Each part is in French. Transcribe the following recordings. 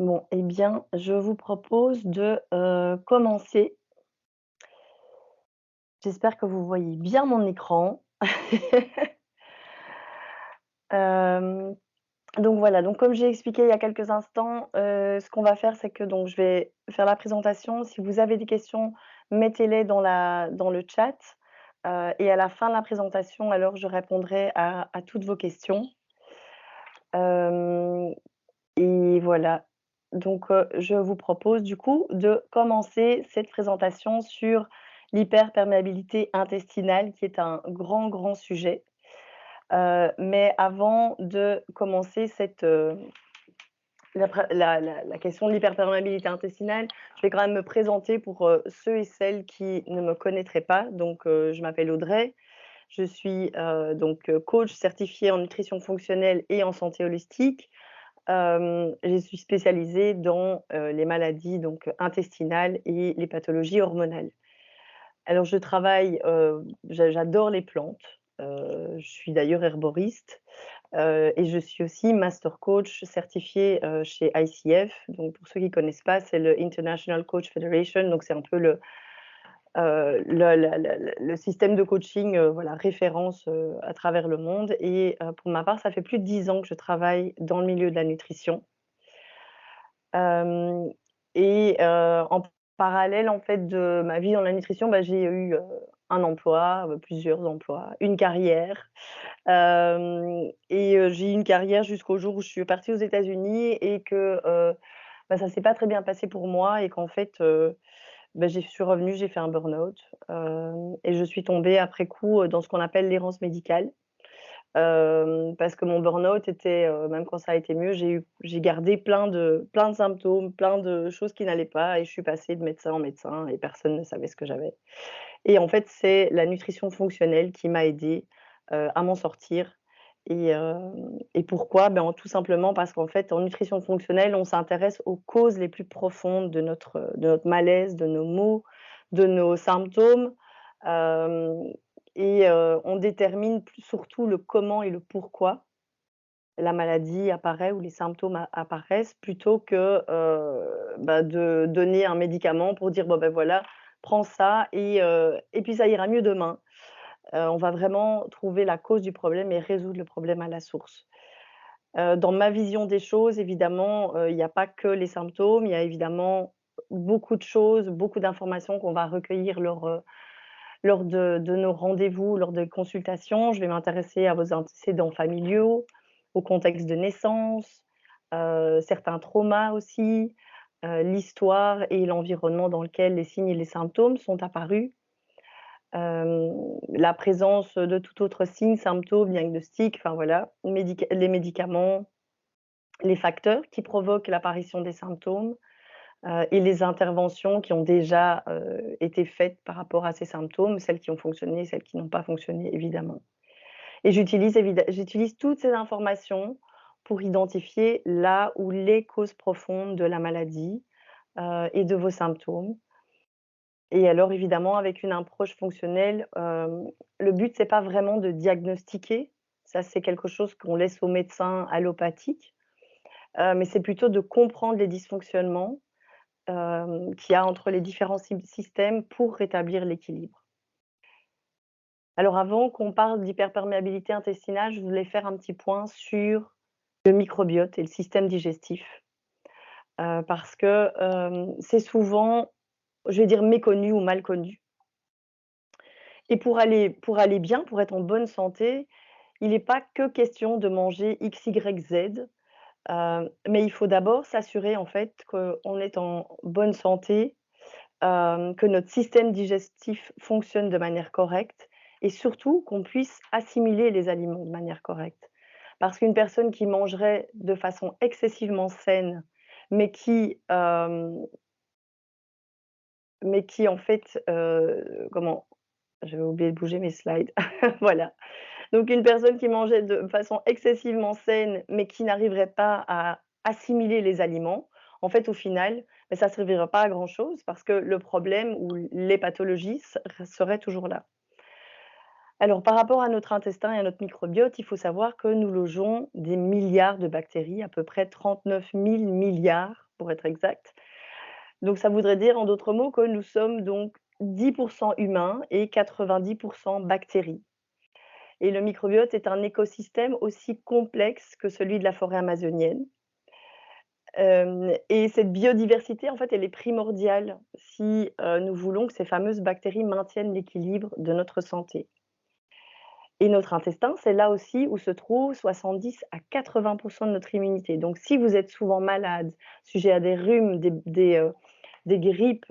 Bon, eh bien, je vous propose de, commencer. J'espère que vous voyez bien mon écran. Hem, donc voilà, donc comme j'ai expliqué il y a quelques instants, ce qu'on va faire, c'est que donc je vais faire la présentation. Si vous avez des questions, mettez-les dans le chat, et à la fin de la présentation, alors je répondrai à toutes vos questions. Hem Et voilà. Donc, je vous propose du coup de commencer cette présentation sur l'hyperperméabilité intestinale qui est un grand, grand sujet. Mais avant de commencer la question de l'hyperperméabilité intestinale, je vais quand même me présenter pour, ceux et celles qui ne me connaîtraient pas. Donc, je m'appelle Audrey, je suis, coach certifiée en nutrition fonctionnelle et en santé holistique. Je suis spécialisée dans, les maladies intestinales et les pathologies hormonales. Alors je travaille, j'adore les plantes, je suis d'ailleurs herboriste, et je suis aussi master coach certifiée, chez ICF. Donc pour ceux qui connaissent pas, c'est le International Coach Federation, donc c'est un peu le système de coaching, voilà, référence, à travers le monde. Et pour ma part, ça fait plus de 10 ans que je travaille dans le milieu de la nutrition. Hem En parallèle, en fait, de ma vie dans la nutrition, bah, j'ai eu, un emploi, plusieurs emplois, une carrière. J'ai eu une carrière jusqu'au jour où je suis partie aux États-Unis et que, bah, ça s'est pas très bien passé pour moi et qu'en fait, bah, je suis revenue, j'ai fait un burn-out, et je suis tombée après coup, dans ce qu'on appelle l'errance médicale. Parce que mon burn-out était, même quand ça a été mieux, j'ai gardé plein de symptômes, plein de choses qui n'allaient pas et je suis passée de médecin en médecin et personne ne savait ce que j'avais. Et en fait, c'est la nutrition fonctionnelle qui m'a aidée, à m'en sortir. Et pourquoi? Ben, tout simplement parce qu'en fait, en nutrition fonctionnelle, on s'intéresse aux causes les plus profondes de notre malaise, de nos maux, de nos symptômes. Hem On détermine surtout le comment et le pourquoi la maladie apparaît ou les symptômes apparaissent plutôt que, bah, de donner un médicament pour dire: «Bon, ben, voilà, prends ça et puis ça ira mieux demain». On va vraiment trouver la cause du problème et résoudre le problème à la source. Dans ma vision des choses, évidemment, il y a pas que les symptômes, il y a évidemment beaucoup de choses, beaucoup d'informations qu'on va recueillir lors de nos rendez-vous, lors des consultations. Je vais m'intéresser à vos antécédents familiaux, au contexte de naissance, certains traumas aussi, l'histoire et l'environnement dans lequel les signes et les symptômes sont apparus. La présence de tout autre signe, symptôme, diagnostic, enfin voilà, les médicaments, les facteurs qui provoquent l'apparition des symptômes, et les interventions qui ont déjà, été faites par rapport à ces symptômes, celles qui ont fonctionné, celles qui n'ont pas fonctionné évidemment. Et j'utilise toutes ces informations pour identifier là où les causes profondes de la maladie, et de vos symptômes. Et alors évidemment avec une approche fonctionnelle, le but c'est pas vraiment de diagnostiquer, ça c'est quelque chose qu'on laisse aux médecins allopathiques, mais c'est plutôt de comprendre les dysfonctionnements, qu'il y a entre les différents systèmes pour rétablir l'équilibre. Alors avant qu'on parle d'hyperperméabilité intestinale, je voulais faire un petit point sur le microbiote et le système digestif, parce que, c'est souvent, je vais dire méconnu ou mal connu. Et pour aller bien, pour être en bonne santé, il n'est pas que question de manger X, Y, Z, mais il faut d'abord s'assurer en fait qu'on est en bonne santé, que notre système digestif fonctionne de manière correcte et surtout qu'on puisse assimiler les aliments de manière correcte. Parce qu'une personne qui mangerait de façon excessivement saine, mais qui en fait, comment? J'avais oublié de bouger mes slides. Voilà. Donc une personne qui mangeait de façon excessivement saine, mais qui n'arriverait pas à assimiler les aliments, en fait, au final, bah, ça ne servira pas à grand chose parce que le problème ou les pathologies seraient toujours là. Alors par rapport à notre intestin et à notre microbiote, il faut savoir que nous logeons des milliards de bactéries, à peu près 39 000 milliards pour être exact. Donc ça voudrait dire en d'autres mots que nous sommes donc 10 humains et 90 bactéries. Et le microbiote est un écosystème aussi complexe que celui de la forêt amazonienne. Et cette biodiversité, en fait, elle est primordiale si, nous voulons que ces fameuses bactéries maintiennent l'équilibre de notre santé. Et notre intestin, c'est là aussi où se trouve 70 à 80 de notre immunité. Donc si vous êtes souvent malade, sujet à des rhumes, des grippes,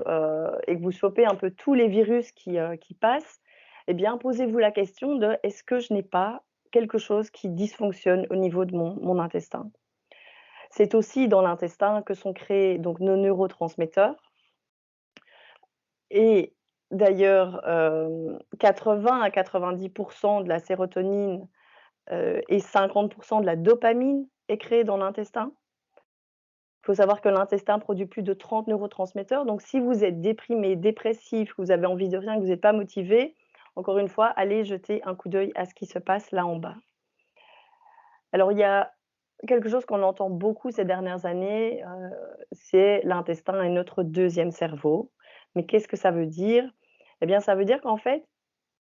et que vous chopez un peu tous les virus qui passent, eh bien posez-vous la question de: «Est-ce que je n'ai pas quelque chose qui dysfonctionne au niveau de mon intestin?» C'est aussi dans l'intestin que sont créés donc nos neurotransmetteurs et d'ailleurs, 80 à 90 de la sérotonine, et 50 de la dopamine est créée dans l'intestin. Il faut savoir que l'intestin produit plus de 30 neurotransmetteurs, donc si vous êtes déprimé, dépressif, que vous avez envie de rien, que vous n'êtes pas motivé, encore une fois, allez jeter un coup d'œil à ce qui se passe là en bas. Alors il y a quelque chose qu'on entend beaucoup ces dernières années, c'est l'intestin est notre deuxième cerveau. Mais qu'est-ce que ça veut dire? Eh bien, ça veut dire qu'en fait,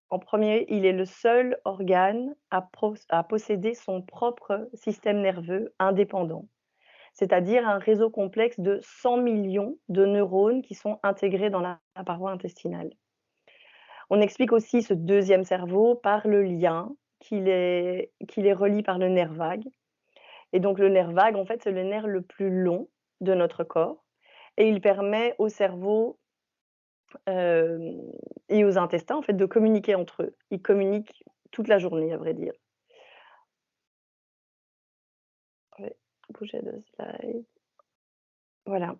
en premier, il est le seul organe à posséder son propre système nerveux indépendant, c'est-à-dire un réseau complexe de 100 millions de neurones qui sont intégrés dans la paroi intestinale. On explique aussi ce deuxième cerveau par le lien qui les relie par le nerf vague. Et donc le nerf vague, en fait, c'est le nerf le plus long de notre corps et il permet au cerveau, hem et aux intestins, en fait, de communiquer entre eux. Ils communiquent toute la journée, à vrai dire. Je vais bouger de slide. Voilà,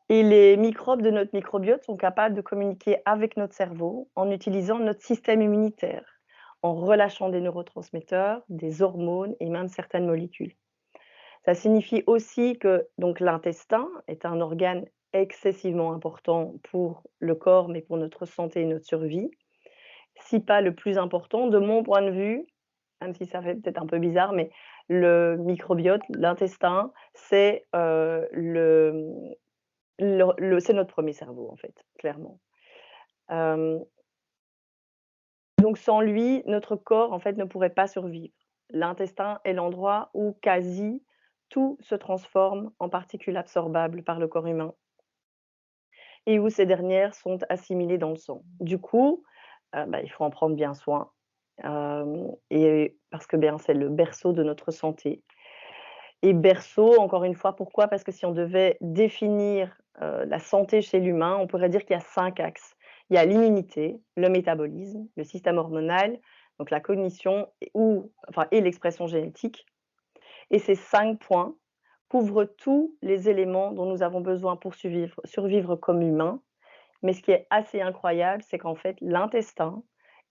et les microbes de notre microbiote sont capables de communiquer avec notre cerveau en utilisant notre système immunitaire, en relâchant des neurotransmetteurs, des hormones et même certaines molécules. Ça signifie aussi que donc l'intestin est un organe excessivement important pour le corps, mais pour notre santé et notre survie. Si pas le plus important de mon point de vue, même si ça fait peut-être un peu bizarre, mais le microbiote, l'intestin, c'est, c'est notre premier cerveau en fait, clairement. Hem, donc sans lui, notre corps en fait ne pourrait pas survivre. L'intestin est l'endroit où quasi tout se transforme en particules absorbables par le corps humain et où ces dernières sont assimilées dans le sang. Du coup, il faut en prendre bien soin, et parce que bien, c'est le berceau de notre santé et berceau, encore une fois, pourquoi? Parce que si on devait définir, la santé chez l'humain, on pourrait dire qu'il y a 5 axes. Il y a l'immunité, le métabolisme, le système hormonal, donc la cognition et l'expression génétique et ces 5 points couvrent tous les éléments dont nous avons besoin pour survivre comme humains. Mais ce qui est assez incroyable, c'est qu'en fait, l'intestin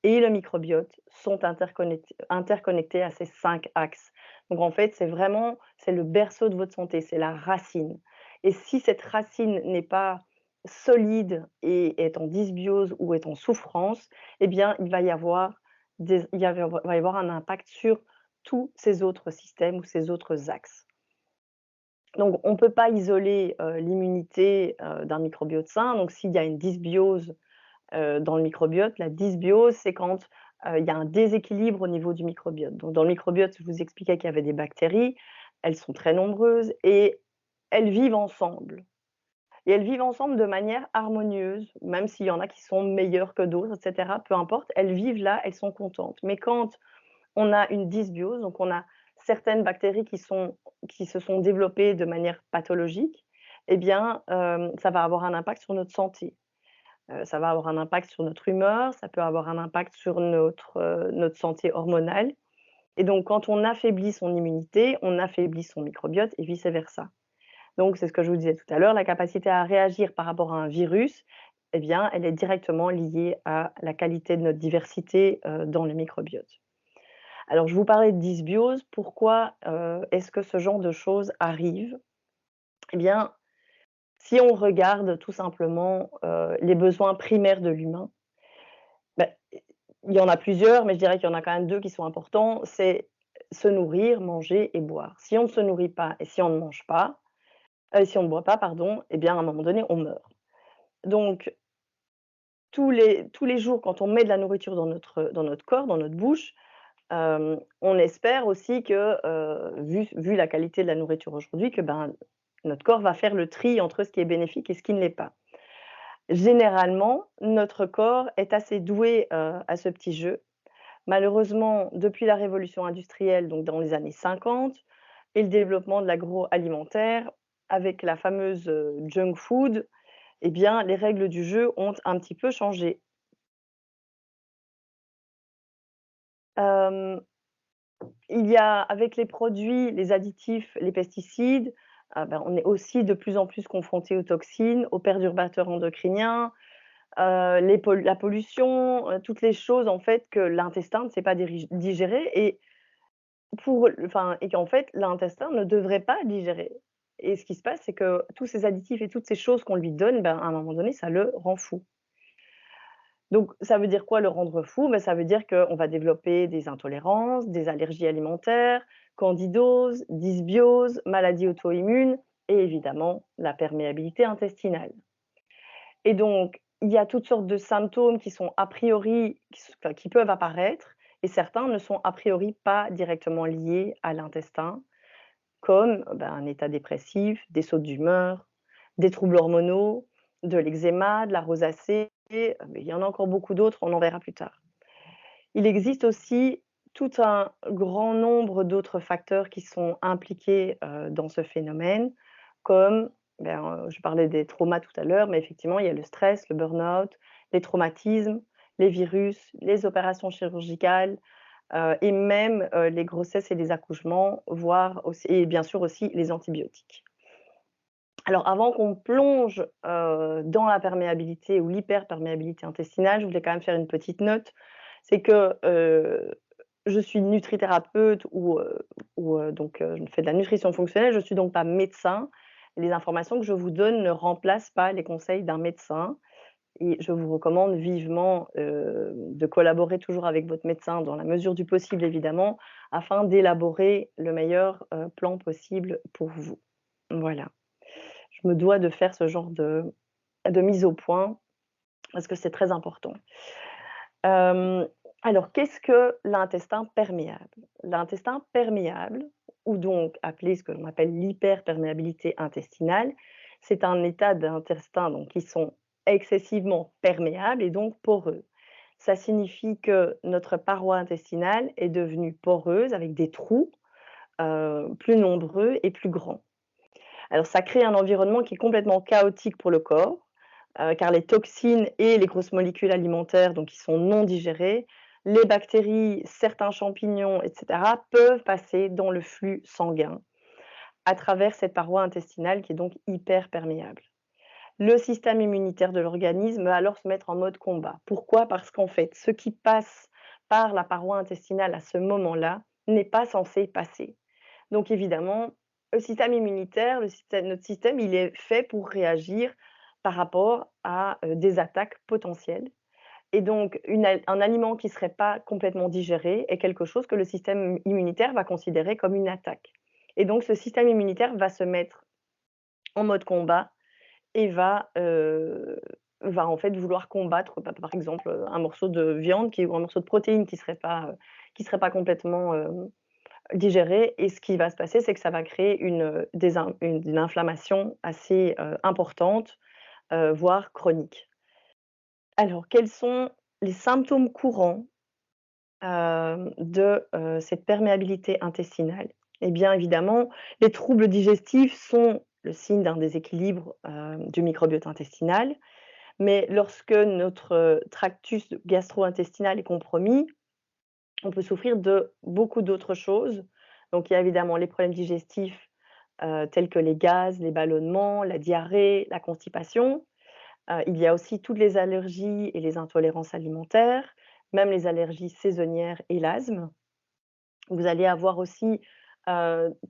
et le microbiote sont interconnectés à ces 5 axes. Donc en fait, c'est le berceau de votre santé, c'est la racine. Et si cette racine n'est pas solide et est en dysbiose ou est en souffrance, eh bien, il va y avoir un impact sur tous ces autres systèmes ou ces autres axes. Donc on ne peut pas isoler, l'immunité, d'un microbiote sain. Donc s'il y a une dysbiose, dans le microbiote, la dysbiose, c'est quand, il y a un déséquilibre au niveau du microbiote. Donc dans le microbiote, je vous expliquais qu'il y avait des bactéries, elles sont très nombreuses et elles vivent ensemble et elles vivent ensemble de manière harmonieuse, même s'il y en a qui sont meilleures que d'autres et cetera, peu importe, elles vivent là, elles sont contentes. Mais quand on a une dysbiose, donc on a certaines bactéries qui se sont développées de manière pathologique, eh bien, ça va avoir un impact sur notre santé. Ça va avoir un impact sur notre humeur, ça peut avoir un impact sur notre santé hormonale et donc quand on affaiblit son immunité, on affaiblit son microbiote et vice versa. Donc c'est ce que je vous disais tout à l'heure, la capacité à réagir par rapport à un virus, eh bien, elle est directement liée à la qualité de notre diversité, dans le microbiote. Alors je vous parlais de dysbiose, pourquoi, est-ce que ce genre de choses arrive? Eh bien, si on regarde tout simplement, les besoins primaires de l'humain, bah, il y en a plusieurs, mais je dirais qu'il y en a quand même 2 qui sont importants, c'est se nourrir, manger et boire. Si on ne se nourrit pas et si on ne mange pas, si on ne boit pas, pardon, eh bien, à un moment donné, on meurt. Donc tous les jours, quand on met de la nourriture dans notre corps, dans notre bouche, on espère aussi que, vu la qualité de la nourriture aujourd'hui, que, ben, notre corps va faire le tri entre ce qui est bénéfique et ce qui ne l'est pas. Généralement, notre corps est assez doué, à ce petit jeu. Malheureusement, depuis la révolution industrielle, donc dans les années 50 et le développement de l'agroalimentaire, avec la fameuse, junk food, eh bien, les règles du jeu ont un petit peu changé. Hem, il y a avec les produits, les additifs, les pesticides, ben, on est aussi de plus en plus confronté aux toxines, aux perturbateurs endocriniens, la pollution, toutes les choses en fait que l'intestin ne sait pas digérer et et qu'en fait l'intestin ne devrait pas digérer et ce qui se passe, c'est que tous ces additifs et toutes ces choses qu'on lui donne, ben, à un moment donné, ça le rend fou. Donc ça veut dire quoi le rendre fou? Ben ça veut dire qu'on va développer des intolérances, des allergies alimentaires, candidose, dysbiose, maladies auto-immunes et évidemment la perméabilité intestinale. Et donc, il y a toutes sortes de symptômes qui sont a priori qui peuvent apparaître et certains ne sont a priori pas directement liés à l'intestin, comme, ben, un état dépressif, des sautes d'humeur, des troubles hormonaux, de l'eczéma, de la rosacée, mais il y en a encore beaucoup d'autres, on en verra plus tard. Il existe aussi tout un grand nombre d'autres facteurs qui sont impliqués, dans ce phénomène, comme, ben, je parlais des traumas tout à l'heure, mais effectivement, il y a le stress, le burn-out, les traumatismes, les virus, les opérations chirurgicales, et même, les grossesses et les accouchements, voire aussi et bien sûr aussi les antibiotiques. Alors avant qu'on plonge, dans la perméabilité ou l'hyperperméabilité intestinale, je voulais quand même faire une petite note. C'est que, je suis nutrithérapeute ou je fais de la nutrition fonctionnelle, je suis donc pas médecin. Les informations que je vous donne ne remplacent pas les conseils d'un médecin et je vous recommande vivement, de collaborer toujours avec votre médecin dans la mesure du possible évidemment, afin d'élaborer le meilleur, plan possible pour vous. Voilà. Je me dois de faire ce genre de mise au point parce que c'est très important. Hem, alors qu'est-ce que l'intestin perméable? L'intestin perméable ou donc appelé ce que l'on appelle l'hyperperméabilité intestinale, c'est un état d'intestin donc qui sont excessivement perméables et donc poreux. Ça signifie que notre paroi intestinale est devenue poreuse avec des trous, plus nombreux et plus grands. Alors ça crée un environnement qui est complètement chaotique pour le corps, car les toxines et les grosses molécules alimentaires, donc qui sont non digérées, les bactéries, certains champignons et cetera, peuvent passer dans le flux sanguin à travers cette paroi intestinale qui est donc hyper perméable. Le système immunitaire de l'organisme va alors se mettre en mode combat. Pourquoi? Parce qu'en fait, ce qui passe par la paroi intestinale à ce moment-là n'est pas censé passer. Donc évidemment, le système immunitaire, notre système, il est fait pour réagir par rapport à, des attaques potentielles et donc un aliment qui ne serait pas complètement digéré est quelque chose que le système immunitaire va considérer comme une attaque et donc ce système immunitaire va se mettre en mode combat et va en fait vouloir combattre, par exemple, un morceau de viande ou un morceau de protéine qui serait pas complètement, digérer et ce qui va se passer, c'est que ça va créer une inflammation assez, importante, voire chronique. Alors quels sont les symptômes courants, de, cette perméabilité intestinale? Eh bien évidemment, les troubles digestifs sont le signe d'un déséquilibre, du microbiote intestinal, mais lorsque notre, tractus gastro-intestinal est compromis, on peut souffrir de beaucoup d'autres choses. Donc il y a évidemment les problèmes digestifs, tels que les gaz, les ballonnements, la diarrhée, la constipation. Il y a aussi toutes les allergies et les intolérances alimentaires, même les allergies saisonnières et l'asthme. Vous allez avoir aussi,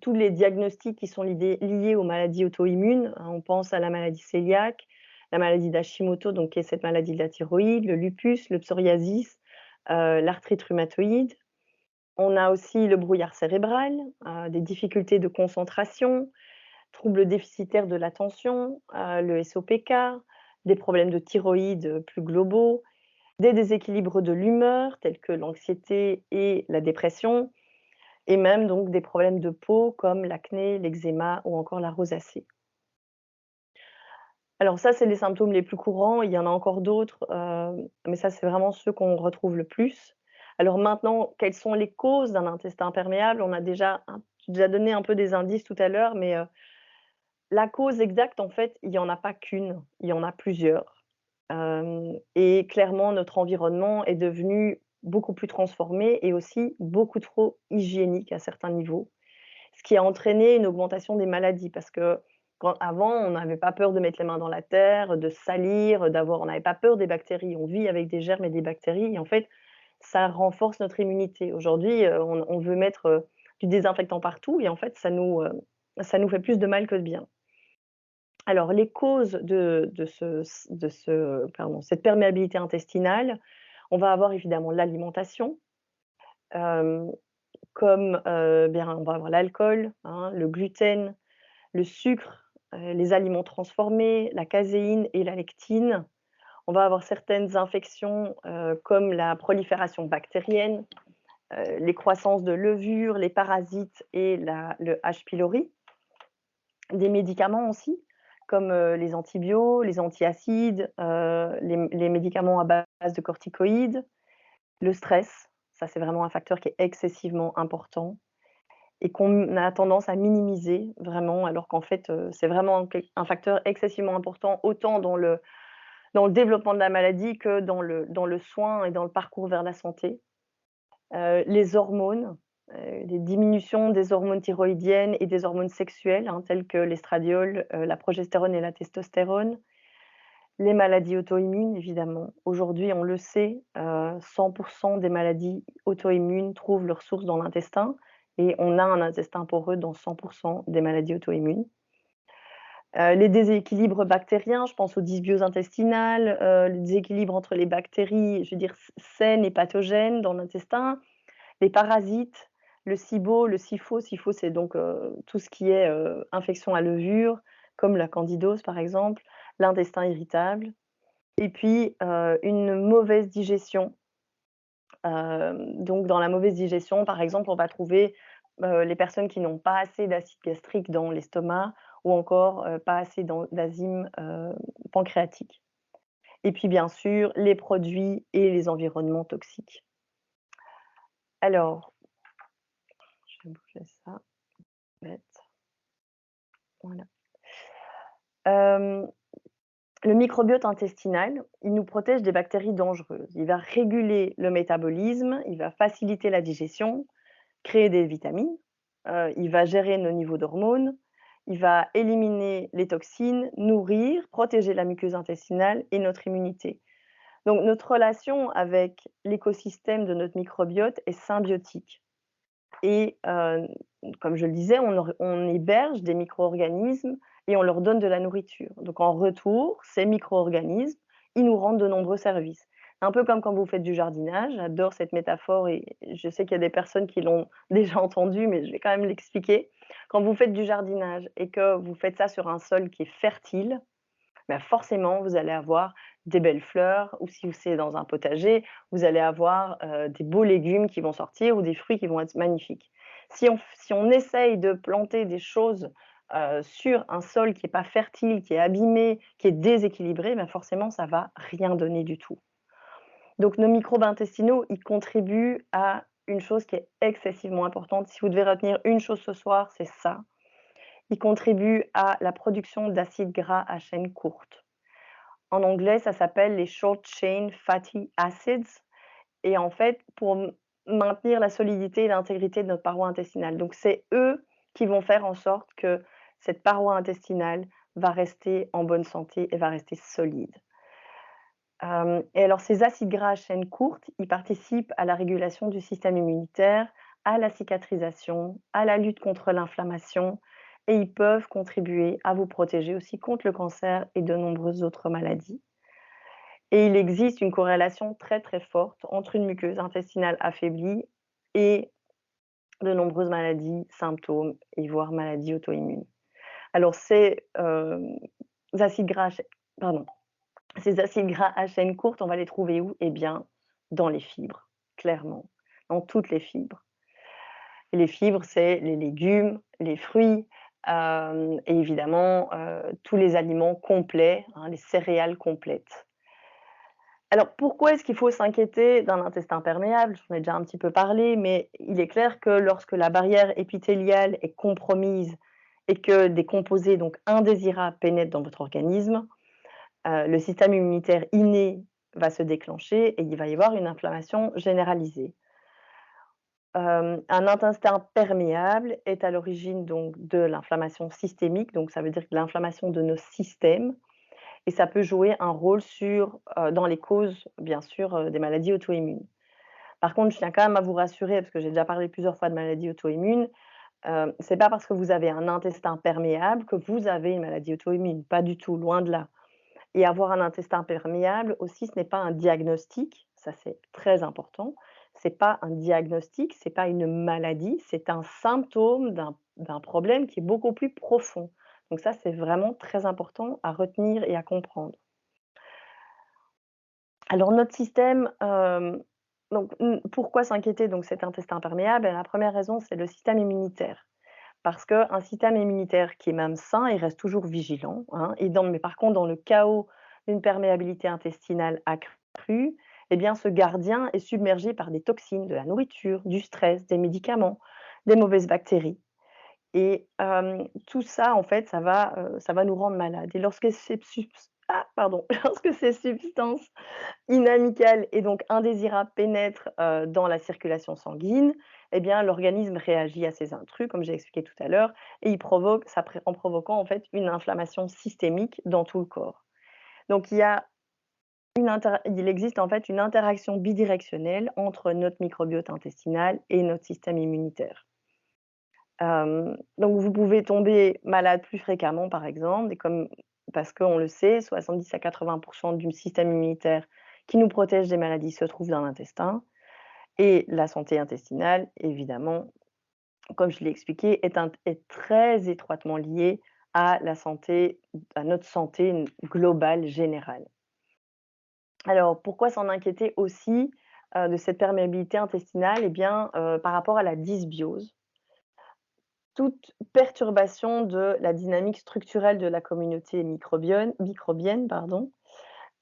tous les diagnostics qui sont liés aux maladies auto-immunes, hein. On pense à la maladie cœliaque, la maladie d'Hashimoto, donc qui est cette maladie de la thyroïde, le lupus, le psoriasis, l'arthrite rhumatoïde. On a aussi le brouillard cérébral, des difficultés de concentration, troubles déficitaires de l'attention, le SOPK, des problèmes de thyroïde, plus globaux, des déséquilibres de l'humeur tels que l'anxiété et la dépression et même donc des problèmes de peau comme l'acné, l'eczéma ou encore la rosacée. Alors ça, c'est les symptômes les plus courants, il y en a encore d'autres, mais ça, c'est vraiment ceux qu'on retrouve le plus. Alors maintenant, quelles sont les causes d'un intestin perméable? On a déjà j'ai déjà donné un peu des indices tout à l'heure, mais la cause exacte, en fait, il y en a pas qu'une, il y en a plusieurs. Et clairement, notre environnement est devenu beaucoup plus transformé et aussi beaucoup trop hygiénique à certains niveaux. Ce qui a entraîné une augmentation des maladies parce que quand avant, on n'avait pas peur de mettre les mains dans la terre, de salir, d'avoir on n'avait pas peur des bactéries. On vit avec des germes et des bactéries et en fait, ça renforce notre immunité. Aujourd'hui, on veut mettre, du désinfectant partout et en fait, ça nous fait plus de mal que de bien. Alors les causes de cette perméabilité intestinale, on va avoir évidemment l'alimentation, hem, comme, bien on va avoir l'alcool, hein, le gluten, le sucre, les aliments transformés, la caséine et la lectine. On va avoir certaines infections, comme la prolifération bactérienne, les croissances de levures, les parasites et le H. pylori. Des médicaments aussi, comme, les les antiacides, les médicaments à base de corticoïdes, le stress, ça c'est vraiment un facteur qui est excessivement important et qu'on a tendance à minimiser vraiment, alors qu'en fait, c'est vraiment un facteur excessivement important, autant dans le développement de la maladie que dans le soin et dans le parcours vers la santé. Les hormones, les diminutions des hormones thyroïdiennes et des hormones sexuelles, hein, telles que l'estradiol, la progestérone et la testostérone. Les maladies auto-immunes, évidemment. Aujourd'hui, on le sait, 100 des maladies auto-immunes trouvent leur source dans l'intestin et on a un intestin poreux dans 100 des maladies auto-immunes. Les déséquilibres bactériens, je pense aux dysbioses intestinales, les déséquilibres entre les bactéries, je veux dire saines et pathogènes dans l'intestin, les parasites, le SIBO, le SIFO. SIFO, c'est donc, tout ce qui est, infection à levure, comme la candidose par exemple, l'intestin irritable et puis, une mauvaise digestion. Donc dans la mauvaise digestion, par exemple, on va trouver, les personnes qui n'ont pas assez d'acide gastrique dans l'estomac ou encore, pas assez d'enzymes, pancréatiques et puis bien sûr, les produits et les environnements toxiques. Alors, je vais bouger ça, bête, voilà. Hem, le microbiote intestinal, il nous protège des bactéries dangereuses. Il va réguler le métabolisme, il va faciliter la digestion, créer des vitamines, il va gérer nos niveaux d'hormones, il va éliminer les toxines, nourrir, protéger la muqueuse intestinale et notre immunité. Donc notre relation avec l'écosystème de notre microbiote est symbiotique et comme je le disais, on héberge des micro-organismes et on leur donne de la nourriture. Donc en retour, ces micro-organismes, ils nous rendent de nombreux services. Un peu comme quand vous faites du jardinage, j'adore cette métaphore et je sais qu'il y a des personnes qui l'ont déjà entendue, mais je vais quand même l'expliquer. Quand vous faites du jardinage et que vous faites ça sur un sol qui est fertile, bah, forcément, vous allez avoir des belles fleurs ou si c'est dans un potager, vous allez avoir, des beaux légumes qui vont sortir ou des fruits qui vont être magnifiques. Si on essaye de planter des choses, sur un sol qui est pas fertile, qui est abîmé, qui est déséquilibré, bah, forcément ça va rien donner du tout. Donc nos microbes intestinaux, ils contribuent à une chose qui est excessivement importante. Si vous devez retenir une chose ce soir, c'est ça. Ils contribuent à la production d'acides gras à chaîne courte. En anglais, ça s'appelle les short chain fatty acids et en fait, pour maintenir la solidité et l'intégrité de notre paroi intestinale. Donc c'est eux qui vont faire en sorte que cette paroi intestinale va rester en bonne santé et va rester solide. Et alors ces acides gras à chaîne courte, ils participent à la régulation du système immunitaire, à la cicatrisation, à la lutte contre l'inflammation et ils peuvent contribuer à vous protéger aussi contre le cancer et de nombreuses autres maladies. Et il existe une corrélation très, très forte entre une muqueuse intestinale affaiblie et de nombreuses maladies, symptômes et voire maladies auto-immunes. Alors acides gras à chai pardon, ces acides gras à chaîne courte, on va les trouver où? Eh bien, dans les fibres, clairement, dans toutes les fibres. Et les fibres, c'est les légumes, les fruits, et évidemment, tous les aliments complets, hein, les céréales complètes. Alors pourquoi est-ce qu'il faut s'inquiéter d'un intestin perméable? J'en ai déjà un petit peu parlé, mais il est clair que lorsque la barrière épithéliale est compromise et que des composés donc indésirables pénètrent dans votre organisme, le système immunitaire inné va se déclencher et il va y avoir une inflammation généralisée. Un intestin perméable est à l'origine donc de l'inflammation systémique, donc ça veut dire que l'inflammation de nos systèmes et ça peut jouer un rôle dans les causes, bien sûr, des maladies auto-immunes. Par contre, je tiens quand même à vous rassurer, parce que j'ai déjà parlé plusieurs fois de maladies auto-immunes, c'est pas parce que vous avez un intestin perméable que vous avez une maladie auto-immune, pas du tout, loin de là. Et avoir un intestin perméable aussi, ce n'est pas un diagnostic, ça c'est très important. C'est pas un diagnostic, c'est pas une maladie, c'est un symptôme d'un problème qui est beaucoup plus profond. Donc ça, c'est vraiment très important à retenir et à comprendre. Alors notre système, pourquoi s'inquiéter donc cet intestin perméable? La première raison, c'est le système immunitaire. Parce qu'un système immunitaire qui est même sain, il reste toujours vigilant, hein, mais par contre, dans le chaos d'une perméabilité intestinale accrue, eh bien, ce gardien est submergé par des toxines, de la nourriture, du stress, des médicaments, des mauvaises bactéries et tout ça, en fait, ça va nous rendre malades et lorsque ces substances inamicales et donc indésirables pénètrent, dans la circulation sanguine, eh bien, l'organisme réagit à ces intrus, comme j'ai expliqué tout à l'heure, et en provoquant, en fait, une inflammation systémique dans tout le corps. Donc il existe, en fait, une interaction bidirectionnelle entre notre microbiote intestinal et notre système immunitaire. Donc vous pouvez tomber malade plus fréquemment, par exemple, parce qu'on le sait, 70 à 80 du système immunitaire qui nous protège des maladies se trouve dans l'intestin et la santé intestinale, évidemment, comme je l'ai expliqué, est très étroitement liée à notre santé globale générale. Alors pourquoi s'en inquiéter aussi, de cette perméabilité intestinale? Eh bien, par rapport à la dysbiose. Toute perturbation de la dynamique structurelle de la communauté microbienne, pardon,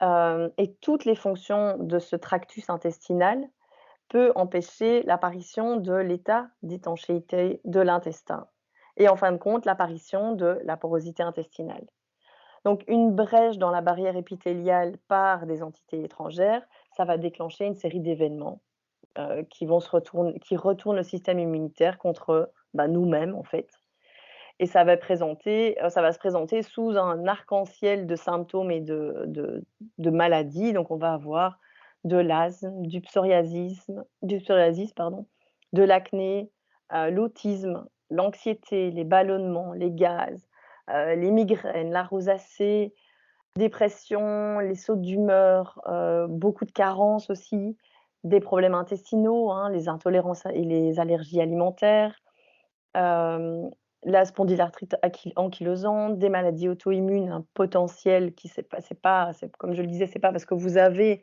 et toutes les fonctions de ce tractus intestinal peut empêcher l'apparition de l'état d'étanchéité de l'intestin et en fin de compte, l'apparition de la porosité intestinale. Donc une brèche dans la barrière épithéliale par des entités étrangères, ça va déclencher une série d'événements, qui retournent le système immunitaire contre, bah, nous-mêmes, en fait. Et ça va se présenter sous un arc-en-ciel de symptômes et de maladies. Donc on va avoir de l'asthme, du psoriasis pardon, de l'acné, l'autisme, l'anxiété, les ballonnements, les gaz, les migraines, la rosacée, dépression, les sautes d'humeur, beaucoup de carences aussi, des problèmes intestinaux, hein, les intolérances et les allergies alimentaires, hem, la spondylarthrite ankylosante, des maladies auto-immunes, un potentiel qui c'est comme je le disais, c'est pas parce que vous avez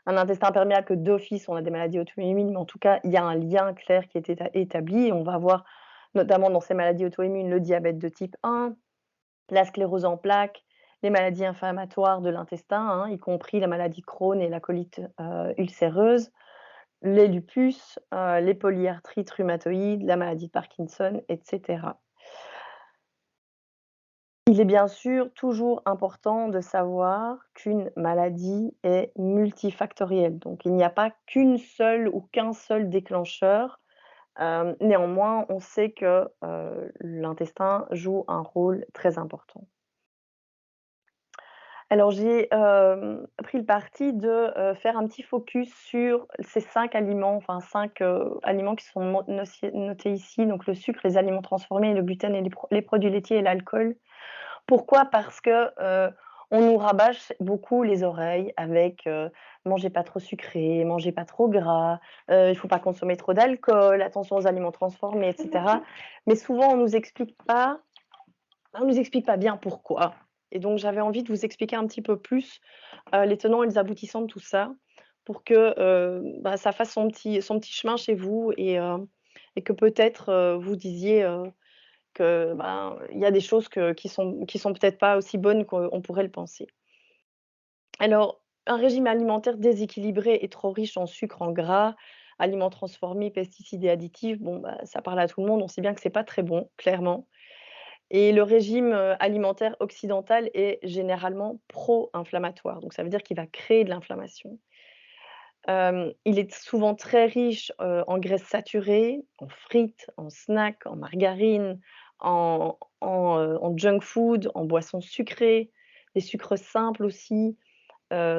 un intestin perméable que d'office on a des maladies auto-immunes, mais en tout cas, il y a un lien clair qui est établi et on va voir notamment dans ces maladies auto-immunes le diabète de type 1, la sclérose en plaques, les maladies inflammatoires de l'intestin, hein, y compris la maladie Crohn et la colite, ulcéreuse, les lupus, les polyarthrites rhumatoïdes, la maladie de Parkinson et cetera. Il est bien sûr toujours important de savoir qu'une maladie est multifactorielle, donc il n'y a pas qu'une seule ou qu'un seul déclencheur. Néanmoins, on sait que, l'intestin joue un rôle très important. Alors j'ai, pris le parti de, faire un petit focus sur ces 5 aliments, enfin 5 aliments qui sont notés ici, donc le sucre, les aliments transformés, le gluten et les produits laitiers et l'alcool. Pourquoi? Parce que, on nous rabâche beaucoup les oreilles avec, «Mangez pas trop sucré, mangez pas trop gras, il faut pas consommer trop d'alcool, attention aux aliments transformés» et cetera. Mais souvent on nous explique pas on nous explique pas bien pourquoi et donc j'avais envie de vous expliquer un petit peu plus, les tenants et les aboutissants de tout ça pour que, ça fasse son petit chemin chez vous et que peut-être, vous disiez, que, il y a des choses qui sont peut-être pas aussi bonnes qu'on pourrait le penser. Alors, un régime alimentaire déséquilibré et trop riche en sucre, en gras, aliments transformés, pesticides et additifs, bon, ça parle à tout le monde, on sait bien que c'est pas très bon, clairement. Et le régime, alimentaire occidental est généralement pro-inflammatoire, donc ça veut dire qu'il va créer de l'inflammation. Il est souvent très riche, en graisses saturées, en frites, en snacks, en margarine, en junk food, en boissons sucrées, des sucres simples aussi,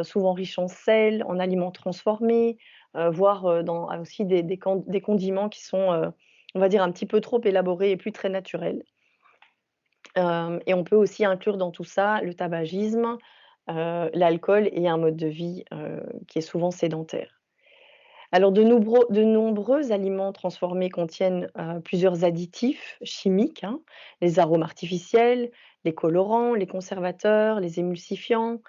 souvent riches en sel, en aliments transformés, voire, dans aussi des condiments qui sont, on va dire un petit peu trop élaborés et plus très naturels. Et on peut aussi inclure dans tout ça le tabagisme, l'alcool et un mode de vie, qui est souvent sédentaire. Alors de nombreux aliments transformés contiennent, plusieurs additifs chimiques, hein, les arômes artificiels, les colorants, les conservateurs, les émulsifiants,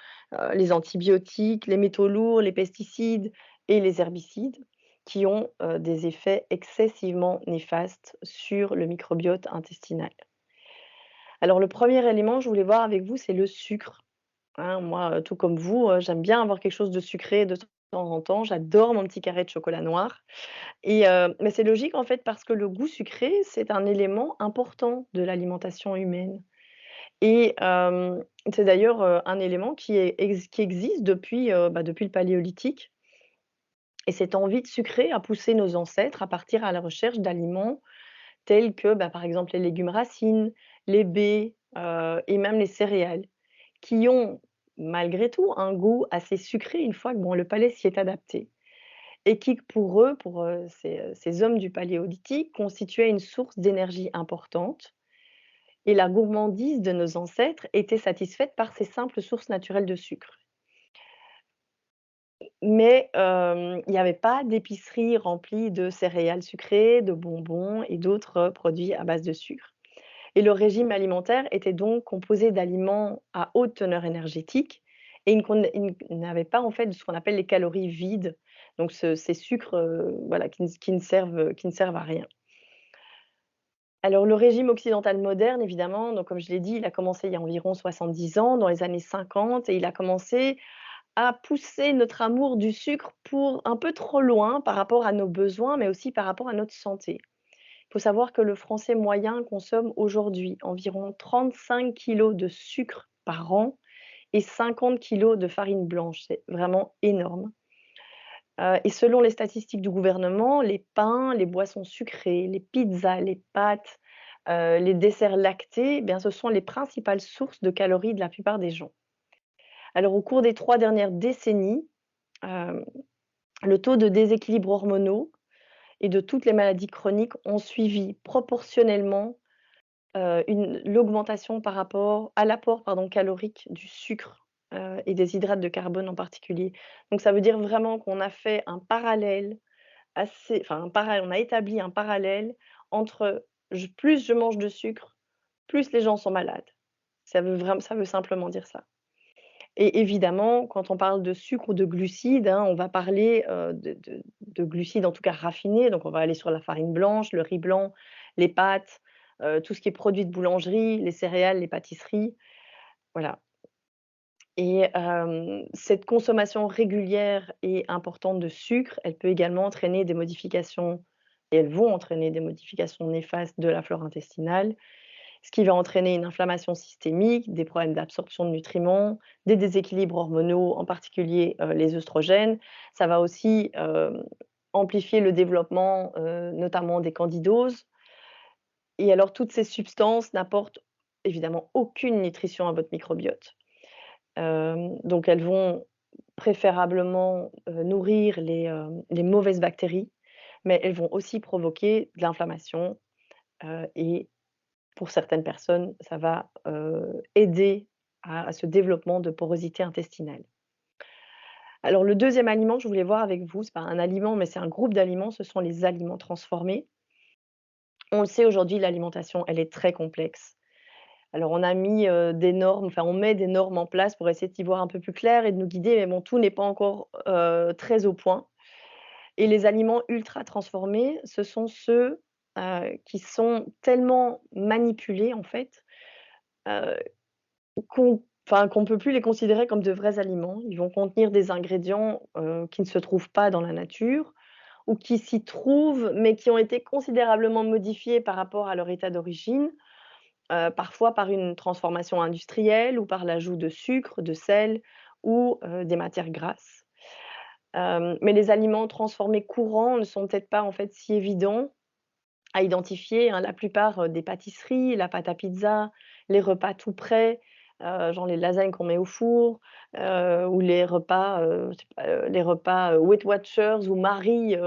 les antibiotiques, les métaux lourds, les pesticides et les herbicides qui ont, des effets excessivement néfastes sur le microbiote intestinal. Alors le premier élément, je voulais voir avec vous, c'est le sucre, hein. Moi, tout comme vous, j'aime bien avoir quelque chose de sucré de temps en temps. J'adore mon petit carré de chocolat noir mais c'est logique en fait parce que le goût sucré, c'est un élément important de l'alimentation humaine et c'est d'ailleurs, un élément qui existe depuis le paléolithique et cette envie de sucré a poussé nos ancêtres à partir à la recherche d'aliments tels que, par exemple, les légumes racines, les baies, et même les céréales, qui ont, malgré tout, un goût assez sucré une fois que, bon, le palais s'y est adapté et qui, pour eux, ces hommes du paléolithique, constituaient une source d'énergie importante et la gourmandise de nos ancêtres était satisfaite par ces simples sources naturelles de sucre. Mais il n'y avait pas d'épicerie remplie de céréales sucrées, de bonbons et d'autres, produits à base de sucre. Et le régime alimentaire était donc composé d'aliments à haute teneur énergétique et il n'avait pas en fait ce qu'on appelle les calories vides, donc ces sucres, voilà qui ne servent à rien. Alors le régime occidental moderne évidemment, donc comme je l'ai dit, il a commencé il y a environ 70 ans, dans les années 50 et il a commencé à pousser notre amour du sucre pour un peu trop loin par rapport à nos besoins, mais aussi par rapport à notre santé. Il faut savoir que le Français moyen consomme aujourd'hui environ 35 kilos de sucre par an et 50 kilos de farine blanche. C'est vraiment énorme. Et selon les statistiques du gouvernement, les pains, les boissons sucrées, les pizzas, les pâtes, les desserts lactés, eh bien, ce sont les principales sources de calories de la plupart des gens. Alors au cours des 3 dernières décennies, hem, le taux de déséquilibres hormonaux et de toutes les maladies chroniques ont suivi proportionnellement l'augmentation par rapport à l'apport, pardon, calorique du sucre, et des hydrates de carbone en particulier. Donc ça veut dire vraiment qu'on a fait un parallèle on a établi un parallèle entre plus je mange de sucre, plus les gens sont malades. Ça veut simplement dire ça. Et évidemment, quand on parle de sucre ou de glucides, hein, on va parler, de glucides en tout cas raffinés, donc on va aller sur la farine blanche, le riz blanc, les pâtes, tout ce qui est produits de boulangerie, les céréales, les pâtisseries, voilà. Et cette consommation régulière et importante de sucre, elle peut également entraîner des modifications et elles vont entraîner des modifications néfastes de la flore intestinale, ce qui va entraîner une inflammation systémique, des problèmes d'absorption de nutriments, des déséquilibres hormonaux, en particulier, les œstrogènes. Ça va aussi, amplifier le développement, notamment des candidoses et alors toutes ces substances n'apportent évidemment aucune nutrition à votre microbiote. Donc elles vont préférablement, nourrir les mauvaises bactéries, mais elles vont aussi provoquer de l'inflammation, et pour certaines personnes, ça va, aider à ce développement de porosité intestinale. Alors le deuxième aliment que je voulais voir avec vous, c'est pas un aliment, mais c'est un groupe d'aliments, ce sont les aliments transformés. On le sait aujourd'hui, l'alimentation, elle est très complexe. Alors on a mis, des normes, enfin on met des normes en place pour essayer d'y voir un peu plus clair et de nous guider, mais bon, tout n'est pas encore, très au point. Et les aliments ultra transformés, ce sont ceux, qui sont tellement manipulés en fait, heu, qu'on peut plus les considérer comme de vrais aliments. Ils vont contenir des ingrédients, qui ne se trouvent pas dans la nature ou qui s'y trouvent, mais qui ont été considérablement modifiés par rapport à leur état d'origine, parfois par une transformation industrielle ou par l'ajout de sucre, de sel ou, des matières grasses. Mais les aliments transformés courants ne sont peut-être pas en fait si évidents à identifier, hein. La plupart, des pâtisseries, la pâte à pizza, les repas tout prêts, genre les lasagnes qu'on met au four, ou les repas, je sais pas, les repas, Weight Watchers ou Marie,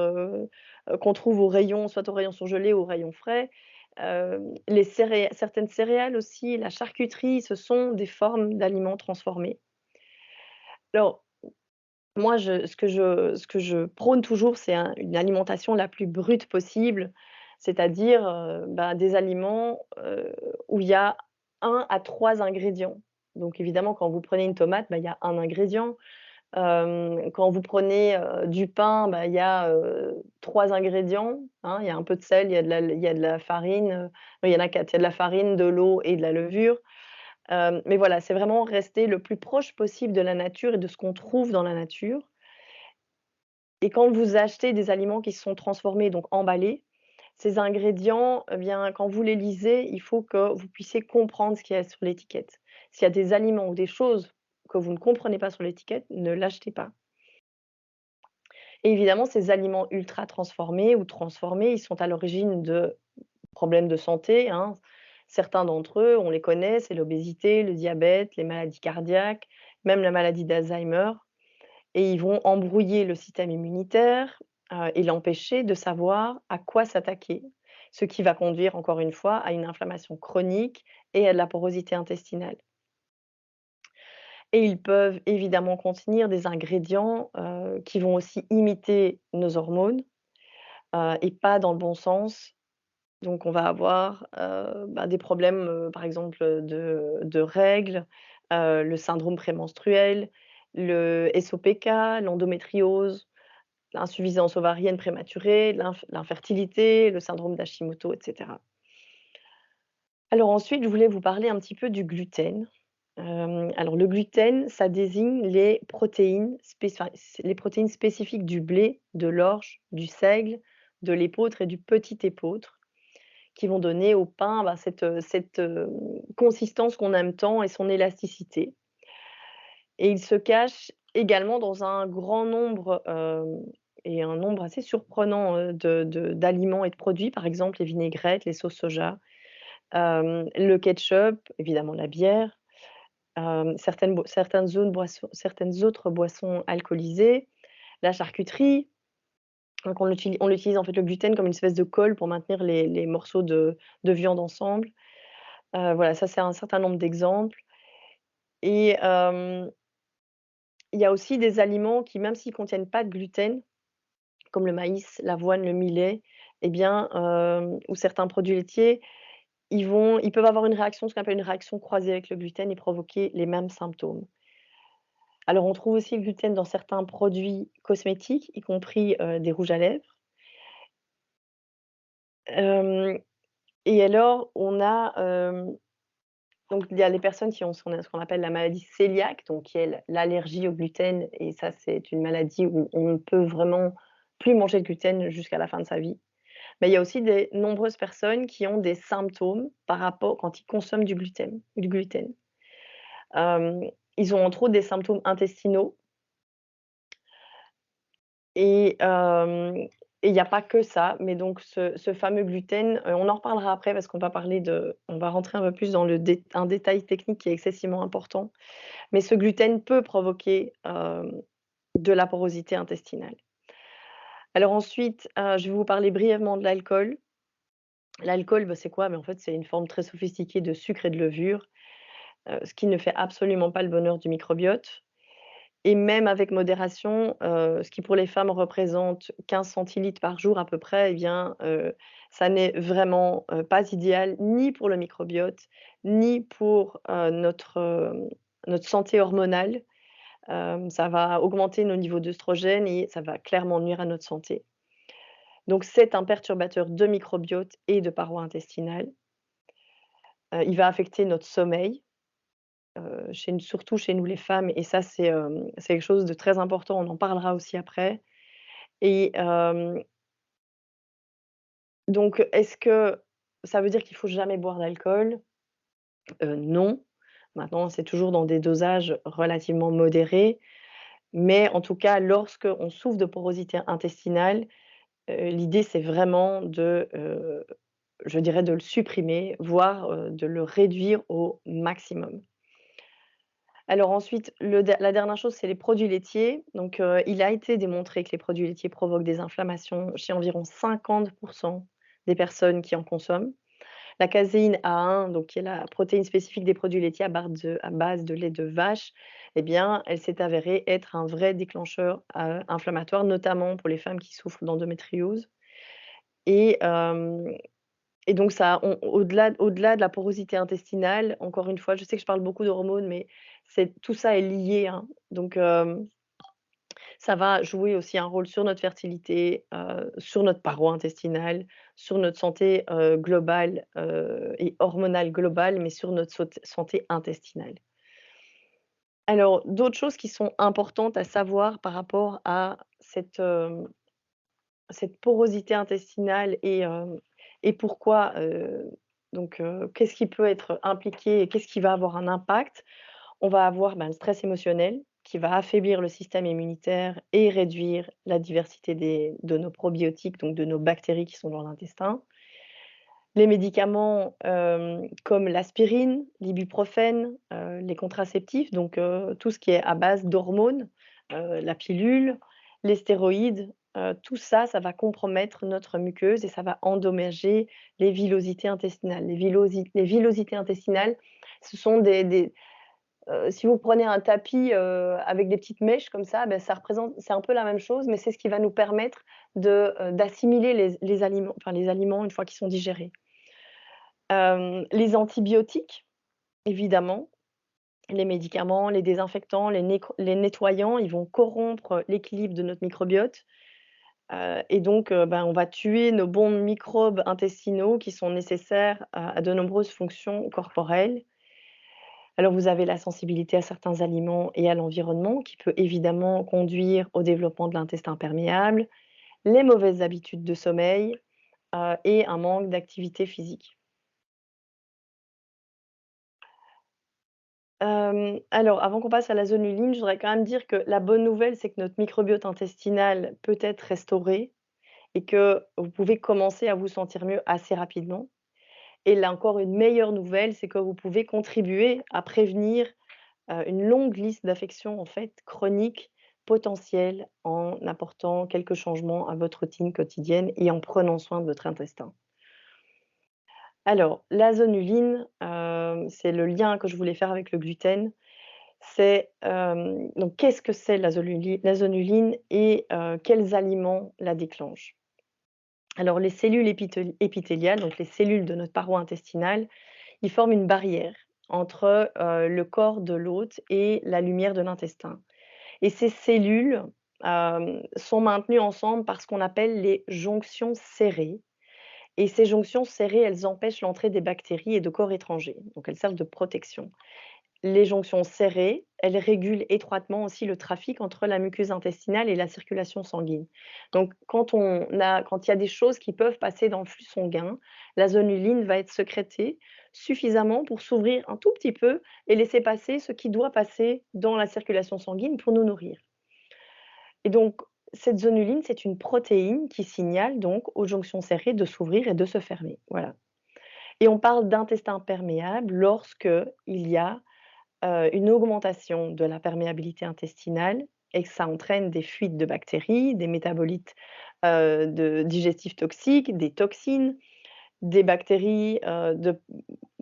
qu'on trouve au rayon soit au rayon surgelé ou au rayon frais. Certaines céréales aussi, la charcuterie, ce sont des formes d'aliments transformés. Alors moi, ce que je prône toujours, c'est une alimentation la plus brute possible, c'est-à-dire, bah, des aliments, où il y a 1 à 3 ingrédients. Donc évidemment, quand vous prenez une tomate, bah, il y a un ingrédient. Quand vous prenez, du pain, bah, il y a, 3 ingrédients, hein. Il y a un peu de sel, il y a de la farine, non, il y en a 4, il y a de la farine, de l'eau et de la levure. Mais voilà, c'est vraiment rester le plus proche possible de la nature et de ce qu'on trouve dans la nature. Et quand vous achetez des aliments qui se sont transformés, donc emballés, ces ingrédients, eh bien, quand vous les lisez, il faut que vous puissiez comprendre ce qu'il y a sur l'étiquette. S'il y a des aliments ou des choses que vous ne comprenez pas sur l'étiquette, ne l'achetez pas. Et évidemment, ces aliments ultra transformés ou transformés, ils sont à l'origine de problèmes de santé, hein. Certains d'entre eux, on les connaît, c'est l'obésité, le diabète, les maladies cardiaques, même la maladie d'Alzheimer. Et ils vont embrouiller le système immunitaire, et l'empêcher de savoir à quoi s'attaquer. Ce qui va conduire encore une fois à une inflammation chronique et à de la porosité intestinale. Et ils peuvent évidemment contenir des ingrédients, qui vont aussi imiter nos hormones, et pas dans le bon sens. Donc on va avoir, bah, des problèmes, par exemple, de règles, le syndrome prémenstruel, le SOPK, l'endométriose, l'insuffisance ovarienne prématurée, l'infertilité, le syndrome d'Hashimoto et cetera. Alors ensuite, je voulais vous parler un petit peu du gluten. Alors le gluten, ça désigne les protéines spécifiques du blé, de l'orge, du seigle, de l'épeautre et du petit épeautre, qui vont donner au pain, bah, cette consistance qu'on aime tant et son élasticité. Et il se cache également dans un grand nombre, et un nombre assez surprenant, d'aliments et de produits, par exemple les vinaigrettes, les sauces soja, le ketchup, évidemment la bière, certaines autres boissons alcoolisées, la charcuterie. Donc on utilise en fait le gluten comme une espèce de colle pour maintenir les morceaux de viande ensemble. Voilà, ça c'est un certain nombre d'exemples et il y a aussi des aliments qui, même s'ils contiennent pas de gluten, comme le maïs, l'avoine, le millet et bien, ou certains produits laitiers, ils peuvent avoir une réaction, ce qu'on appelle une réaction croisée avec le gluten et provoquer les mêmes symptômes. Alors on trouve aussi le gluten dans certains produits cosmétiques, y compris, des rouges à lèvres. Hem Et alors on a, donc il y a les personnes qui ont ce qu'on appelle la maladie cœliaque, donc qui est l'allergie au gluten et ça, c'est une maladie où on ne peut vraiment plus manger de gluten jusqu'à la fin de sa vie. Mais il y a aussi des nombreuses personnes qui ont des symptômes par rapport quand ils consomment du gluten. Hem, Ils ont entre autres des symptômes intestinaux et il n'y a pas que ça, mais donc ce fameux gluten, on en reparlera après parce on va rentrer un peu plus dans un détail technique qui est excessivement important. Mais ce gluten peut provoquer, de la porosité intestinale. Alors ensuite, je vais vous parler brièvement de l'alcool. L'alcool, bah, c'est quoi? Mais en fait, c'est une forme très sophistiquée de sucre et de levure, ce qui ne fait absolument pas le bonheur du microbiote et même avec modération, ce qui pour les femmes représente 15 centilitres par jour à peu près, eh bien, ça n'est vraiment, pas idéal ni pour le microbiote, ni pour, notre santé hormonale. Ça va augmenter nos niveaux d'œstrogènes et ça va clairement nuire à notre santé. Donc c'est un perturbateur de microbiote et de paroi intestinale. Il va affecter notre sommeil, surtout chez nous les femmes et ça c'est quelque chose de très important, on en parlera aussi après et donc est-ce que ça veut dire qu'il faut jamais boire d'alcool? Non. Maintenant, c'est toujours dans des dosages relativement modérés, mais en tout cas, lorsqu'on souffre de porosité intestinale, l'idée c'est vraiment je dirais de le supprimer, voire, de le réduire au maximum. Alors ensuite, la dernière chose, c'est les produits laitiers. Donc, il a été démontré que les produits laitiers provoquent des inflammations chez environ 50 des personnes qui en consomment. La caséine A1, donc qui est la protéine spécifique des produits laitiers à base de lait de vache, eh bien, elle s'est avérée être un vrai déclencheur, inflammatoire, notamment pour les femmes qui souffrent d'endométriose et hem et donc ça on au-delà de la porosité intestinale, encore une fois, je sais que je parle beaucoup d'hormones, mais c'est tout ça est lié, hein. Donc ça va jouer aussi un rôle sur notre fertilité, sur notre paroi intestinale, sur notre santé, globale, et hormonale globale, mais sur notre santé intestinale. Alors d'autres choses qui sont importantes à savoir par rapport à cette porosité intestinale et pourquoi, qu'est-ce qui peut être impliqué et qu'est-ce qui va avoir un impact? On va avoir, ben, le stress émotionnel qui va affaiblir le système immunitaire et réduire la diversité de nos probiotiques, donc de nos bactéries qui sont dans l'intestin. Les médicaments, comme l'aspirine, l'ibuprofène, les contraceptifs, donc tout ce qui est à base d'hormones, la pilule, les stéroïdes, tout ça, ça va compromettre notre muqueuse et ça va endommager les villosités intestinales. Les villosités intestinales, ce sont si vous prenez un tapis, avec des petites mèches comme ça, ben c'est un peu la même chose, mais c'est ce qui va nous permettre d'assimiler les aliments une fois qu'ils sont digérés. Les antibiotiques, évidemment, les médicaments, les désinfectants, les nettoyants, ils vont corrompre l'équilibre de notre microbiote, et donc ben, on va tuer nos bons microbes intestinaux qui sont nécessaires à de nombreuses fonctions corporelles. Alors vous avez la sensibilité à certains aliments et à l'environnement qui peut évidemment conduire au développement de l'intestin perméable, les mauvaises habitudes de sommeil, et un manque d'activité physique. Alors avant qu'on passe à la zonuline, je voudrais quand même dire que la bonne nouvelle, c'est que notre microbiote intestinal peut être restauré et que vous pouvez commencer à vous sentir mieux assez rapidement. Et là encore, une meilleure nouvelle, c'est que vous pouvez contribuer à prévenir, une longue liste d'affections, en fait, chroniques potentielles en apportant quelques changements à votre routine quotidienne et en prenant soin de votre intestin. Alors, la zonuline, c'est le lien que je voulais faire avec le gluten. Donc qu'est-ce que c'est la zonuline et quels aliments la déclenchent? Alors les cellules épithéliales, donc les cellules de notre paroi intestinale, ils forment une barrière entre, le corps de l'hôte et la lumière de l'intestin et ces cellules, sont maintenues ensemble par ce qu'on appelle les jonctions serrées et ces jonctions serrées, elles empêchent l'entrée des bactéries et de corps étrangers, donc elles servent de protection. Les jonctions serrées, elles régulent étroitement aussi le trafic entre la muqueuse intestinale et la circulation sanguine. Donc quand il y a des choses qui peuvent passer dans le flux sanguin, la zonuline va être sécrétée suffisamment pour s'ouvrir un tout petit peu et laisser passer ce qui doit passer dans la circulation sanguine pour nous nourrir. Et donc cette zonuline, c'est une protéine qui signale donc aux jonctions serrées de s'ouvrir et de se fermer, voilà. Et on parle d'intestin perméable lorsque il y a une augmentation de la perméabilité intestinale et que ça entraîne des fuites de bactéries, des métabolites, digestifs toxiques, des toxines, des bactéries,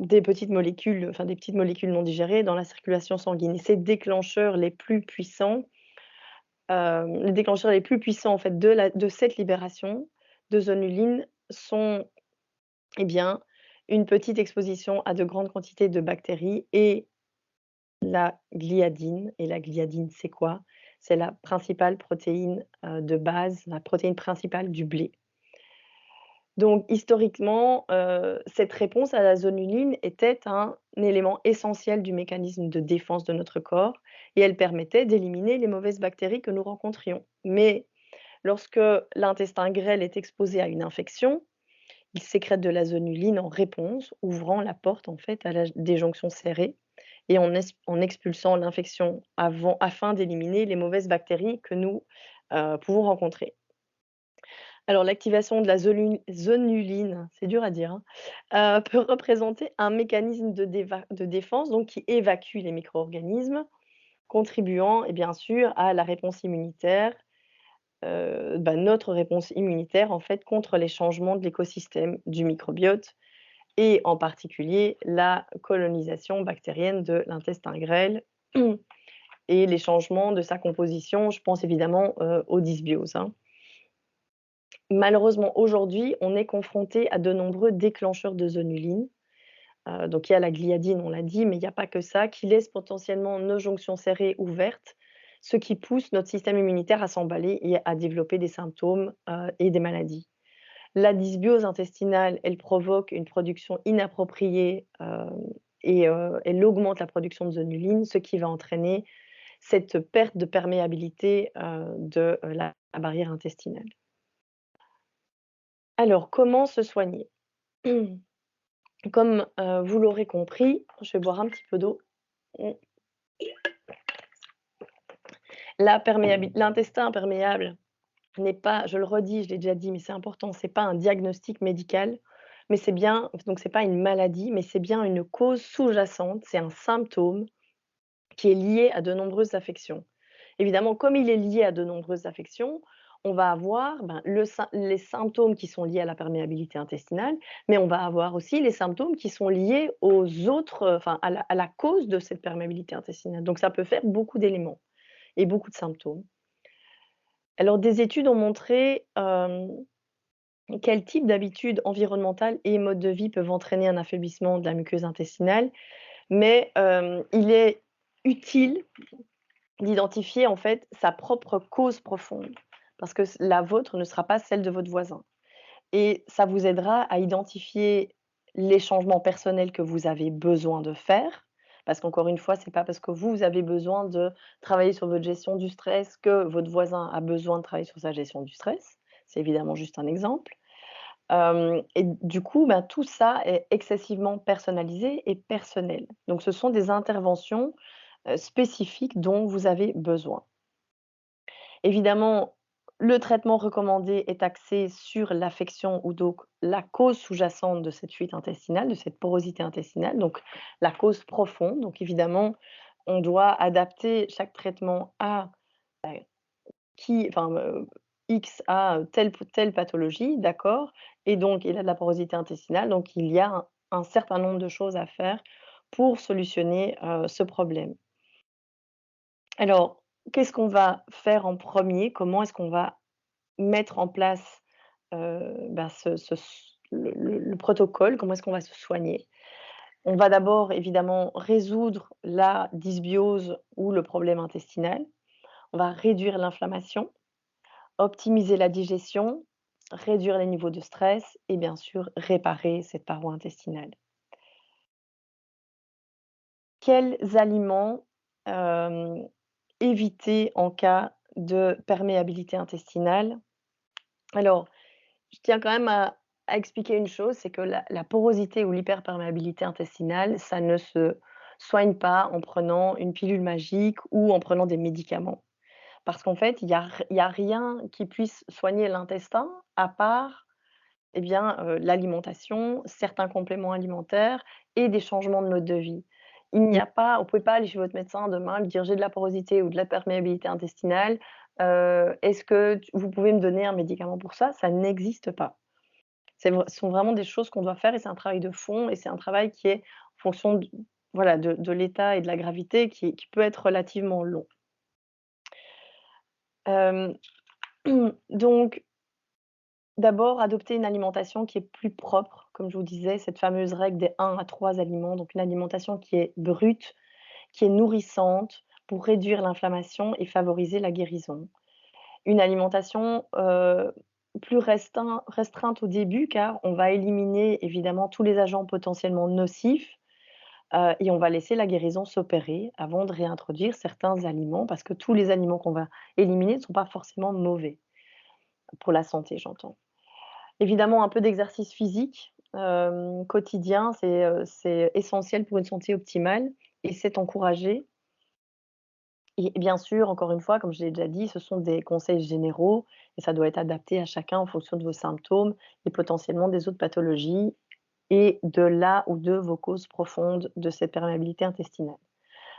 des petites molécules, enfin des petites molécules non digérées dans la circulation sanguine et les déclencheurs les plus puissants en fait de cette libération de zonuline sont, eh bien, une petite exposition à de grandes quantités de bactéries et la gliadine. Et la gliadine, c'est quoi? C'est la principale protéine, de base, la protéine principale du blé. Donc historiquement, cette réponse à la zonuline était un élément essentiel du mécanisme de défense de notre corps et elle permettait d'éliminer les mauvaises bactéries que nous rencontrions. Mais lorsque l'intestin grêle est exposé à une infection, il sécrète de la zonuline en réponse, ouvrant la porte en fait à la déjonction serrée et en expulsant l'infection afin d'éliminer les mauvaises bactéries que nous, pouvons rencontrer. Alors l'activation de la zonuline, c'est dur à dire, peut représenter un mécanisme de défense donc qui évacue les micro-organismes, contribuant et bien sûr à la réponse immunitaire, notre réponse immunitaire en fait contre les changements de l'écosystème du microbiote et en particulier la colonisation bactérienne de l'intestin grêle et les changements de sa composition. Je pense évidemment, aux dysbioses, hein. Malheureusement, aujourd'hui, on est confronté à de nombreux déclencheurs de zonuline. Donc il y a la gliadine, on l'a dit, mais il n'y a pas que ça, qui laisse potentiellement nos jonctions serrées ouvertes, ce qui pousse notre système immunitaire à s'emballer et à développer des symptômes, et des maladies. La dysbiose intestinale, elle provoque une production inappropriée, elle augmente la production de zonuline, ce qui va entraîner cette perte de perméabilité, de la barrière intestinale. Alors, comment se soigner? Comme, vous l'aurez compris, je vais boire un petit peu d'eau. Mmh. L'intestin imperméable n'est pas, je le redis, je l'ai déjà dit, mais c'est important, c'est pas un diagnostic médical, mais c'est bien donc c'est pas une maladie, mais c'est bien une cause sous-jacente, c'est un symptôme qui est lié à de nombreuses affections. Évidemment, comme il est lié à de nombreuses affections, on va avoir, les symptômes qui sont liés à la perméabilité intestinale, mais on va avoir aussi les symptômes qui sont liés aux autres, enfin à la cause de cette perméabilité intestinale. Donc ça peut faire beaucoup d'éléments et beaucoup de symptômes. Alors des études ont montré, quel type d'habitudes environnementales et modes de vie peuvent entraîner un affaiblissement de la muqueuse intestinale, mais il est utile d'identifier en fait sa propre cause profonde, parce que la vôtre ne sera pas celle de votre voisin et ça vous aidera à identifier les changements personnels que vous avez besoin de faire, parce qu'encore une fois, c'est pas parce que vous avez besoin de travailler sur votre gestion du stress que votre voisin a besoin de travailler sur sa gestion du stress. C'est évidemment juste un exemple. Et du coup, tout ça est excessivement personnalisé et personnel. Donc ce sont des interventions, spécifiques dont vous avez besoin. Évidemment, le traitement recommandé est axé sur l'affection ou donc la cause sous-jacente de cette fuite intestinale, de cette porosité intestinale, donc la cause profonde. Donc évidemment, on doit adapter chaque traitement à qui enfin, X a telle pathologie, d'accord, et donc il a de la porosité intestinale, donc il y a un certain nombre de choses à faire pour solutionner, ce problème. Alors, qu'est-ce qu'on va faire en premier? Comment est-ce qu'on va mettre en place, le protocole? Comment est-ce qu'on va se soigner? On va d'abord évidemment résoudre la dysbiose ou le problème intestinal. On va réduire l'inflammation, optimiser la digestion, réduire les niveaux de stress et bien sûr réparer cette paroi intestinale. Quels aliments, hem, éviter en cas de perméabilité intestinale? Alors, je tiens quand même à expliquer une chose, c'est que la porosité ou l'hyperperméabilité intestinale, ça ne se soigne pas en prenant une pilule magique ou en prenant des médicaments. Parce qu'en fait, il y a rien qui puisse soigner l'intestin à part, eh bien, l'alimentation, certains compléments alimentaires et des changements de mode de vie. Il n'y a pas Vous pouvez pas aller chez votre médecin demain, lui dire: «J'ai de la porosité ou de la perméabilité intestinale, est-ce que tu vous pouvez me donner un médicament pour ça?» Ça n'existe pas. sont vraiment des choses qu'on doit faire et c'est un travail de fond et c'est un travail qui est en fonction d voilà, de l'état et de la gravité qui peut être relativement long. Hem, donc d'abord, adopter une alimentation qui est plus propre, comme je vous disais, cette fameuse règle des 1 à 3 aliments, donc une alimentation qui est brute, qui est nourrissante pour réduire l'inflammation et favoriser la guérison. Une alimentation, plus restreinte au début car on va éliminer évidemment tous les agents potentiellement nocifs, et on va laisser la guérison s'opérer avant de réintroduire certains aliments parce que tous les aliments qu'on va éliminer ne sont pas forcément mauvais, pour la santé j'entends. Évidemment un peu d'exercice physique, quotidien, c'est essentiel pour une santé optimale et c'est encouragé. Et bien sûr, encore une fois, comme je l'ai déjà dit, ce sont des conseils généraux et ça doit être adapté à chacun en fonction de vos symptômes et potentiellement des autres pathologies et de la ou de vos causes profondes de cette perméabilité intestinale.